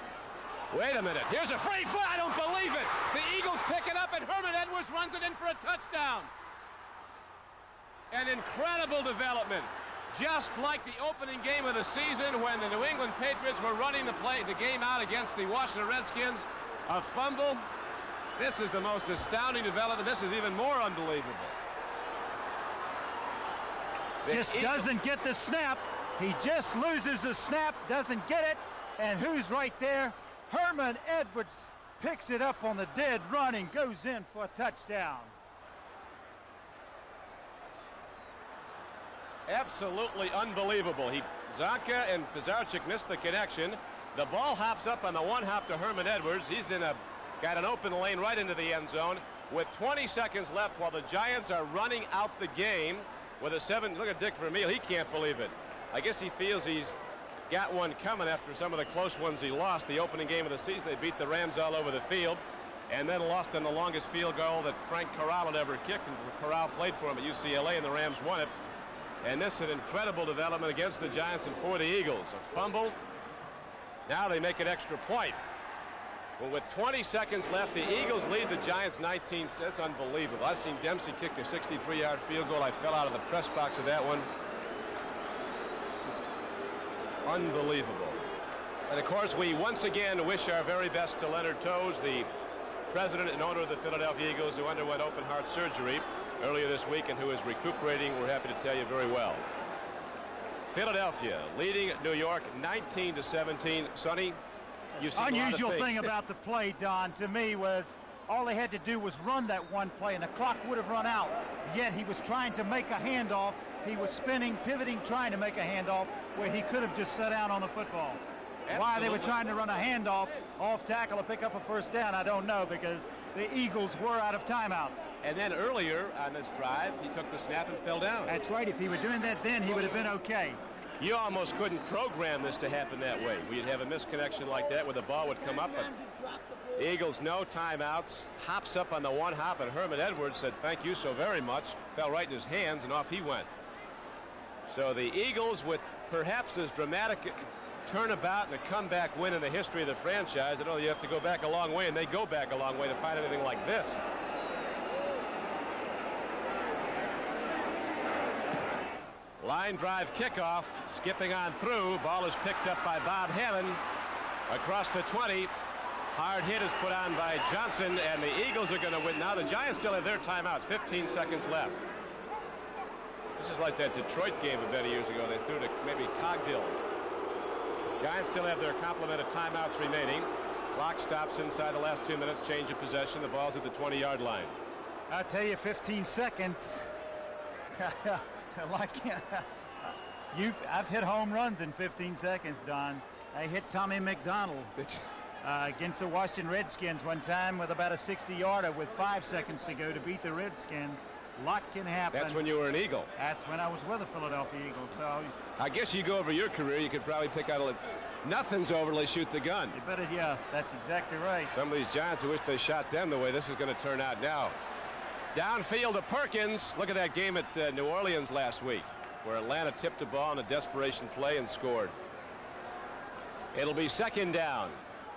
Wait a minute. Here's a free foot. I don't believe it. The Eagles pick it up, and Herman Edwards runs it in for a touchdown. An incredible development. Just like the opening game of the season when the New England Patriots were running the game out against the Washington Redskins. A fumble. This is the most astounding development. This is even more unbelievable.
Just doesn't get the snap. He just loses the snap, doesn't get it. And who's right there? Herman Edwards picks it up on the dead run and goes in for a touchdown.
Absolutely unbelievable. Zonka and Pisarcik missed the connection. The ball hops up on the one hop to Herman Edwards. He's got an open lane right into the end zone with 20 seconds left while the Giants are running out the game with a 7. Look at Dick Vermeil. He can't believe it. I guess he feels he's got one coming after some of the close ones he lost. The opening game of the season, they beat the Rams all over the field and then lost on the longest field goal that Frank Corral had ever kicked. And Corral played for him at UCLA, and the Rams won it. And this is an incredible development against the Giants and for the Eagles. A fumble. Now they make an extra point. Well, with 20 seconds left, the Eagles lead the Giants 19. That's unbelievable. I've seen Dempsey kick a 63-yard field goal. I fell out of the press box of that one. This is unbelievable. And, of course, we once again wish our very best to Leonard Toews, the president and owner of the Philadelphia Eagles, who underwent open heart surgery earlier this week and who is recuperating. We're happy to tell you very well. Philadelphia leading New York 19-17. Sonny, you see
unusual thing about the play, Don, to me was all they had to do was run that one play and the clock would have run out. Yet he was trying to make a handoff. He was spinning, pivoting, trying to make a handoff where he could have just sat down on the football. Absolutely. Why they were trying to run a handoff off tackle to pick up a first down, I don't know, because the Eagles were out of timeouts.
And then earlier on this drive, he took the snap and fell down.
That's right. If he were doing that then, he would have been okay.
You almost couldn't program this to happen that way. We'd have a misconnection like that where the ball would come up, but the Eagles, no timeouts, hops up on the one hop, and Herman Edwards said, "Thank you so very much," fell right in his hands, and off he went. So the Eagles, with perhaps as dramatic turnabout and a comeback win in the history of the franchise, I know you have to go back a long way, and they go back a long way to find anything like this. Line drive kickoff, skipping on through. Ball is picked up by Bob Hammond across the 20. Hard hit is put on by Johnson, and the Eagles are going to win. Now the Giants still have their timeouts, 15 seconds left. This is like that Detroit game of many years ago. They threw to maybe Cogdill. Giants still have their complement of timeouts remaining. Clock stops inside the last 2 minutes. Change of possession. The ball's at the 20-yard line.
I'll tell you, 15 seconds. I've hit home runs in 15 seconds, Don. I hit Tommy McDonald against the Washington Redskins one time with about a 60-yarder with 5 seconds to go to beat the Redskins. A lot can happen.
That's when you were an Eagle.
That's when I was with the Philadelphia Eagles. So
I guess you go over your career, you could probably pick out nothing's over till they shoot the gun.
You better, yeah, that's exactly right.
Some of these Giants, I wish they shot them the way this is going to turn out now. Downfield to Perkins. Look at that game at New Orleans last week, where Atlanta tipped the ball in a desperation play and scored. It'll be second down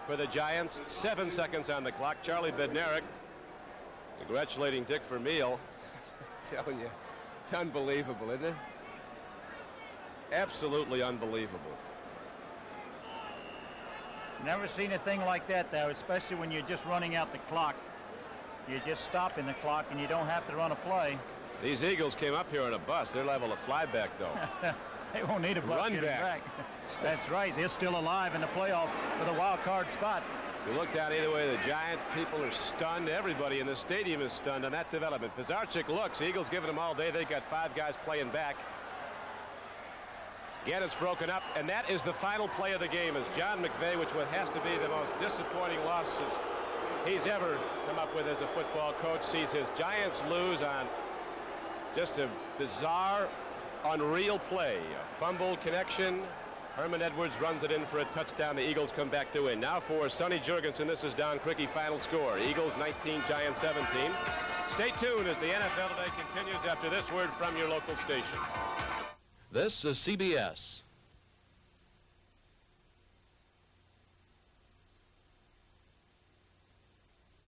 for the Giants. 7 seconds on the clock. Charlie Bednarik congratulating Dick Vermeil. Telling you, it's unbelievable, isn't it? Absolutely unbelievable.
Never seen a thing like that, though, especially when you're just running out the clock. You're just stopping the clock, and you don't have to run a play.
These Eagles came up here on a bus. They're liable to fly back, though.
They won't need a bus
run back.
That's right. They're still alive in the playoff with a wild card spot.
You look down either way, the Giant people are stunned. Everybody in the stadium is stunned on that development. Pizarczyk looks. Eagles giving them all day. They've got 5 guys playing back. Again, it's broken up, and that is the final play of the game as John McVay, which has to be the most disappointing losses he's ever come up with as a football coach, sees his Giants lose on just a bizarre, unreal play. A fumbled connection. Herman Edwards runs it in for a touchdown. The Eagles come back to win. Now for Sonny Jurgensen, this is Don Criqui. Final score, Eagles 19, Giants 17. Stay tuned as the NFL Today continues after this word from your local station.
This is CBS.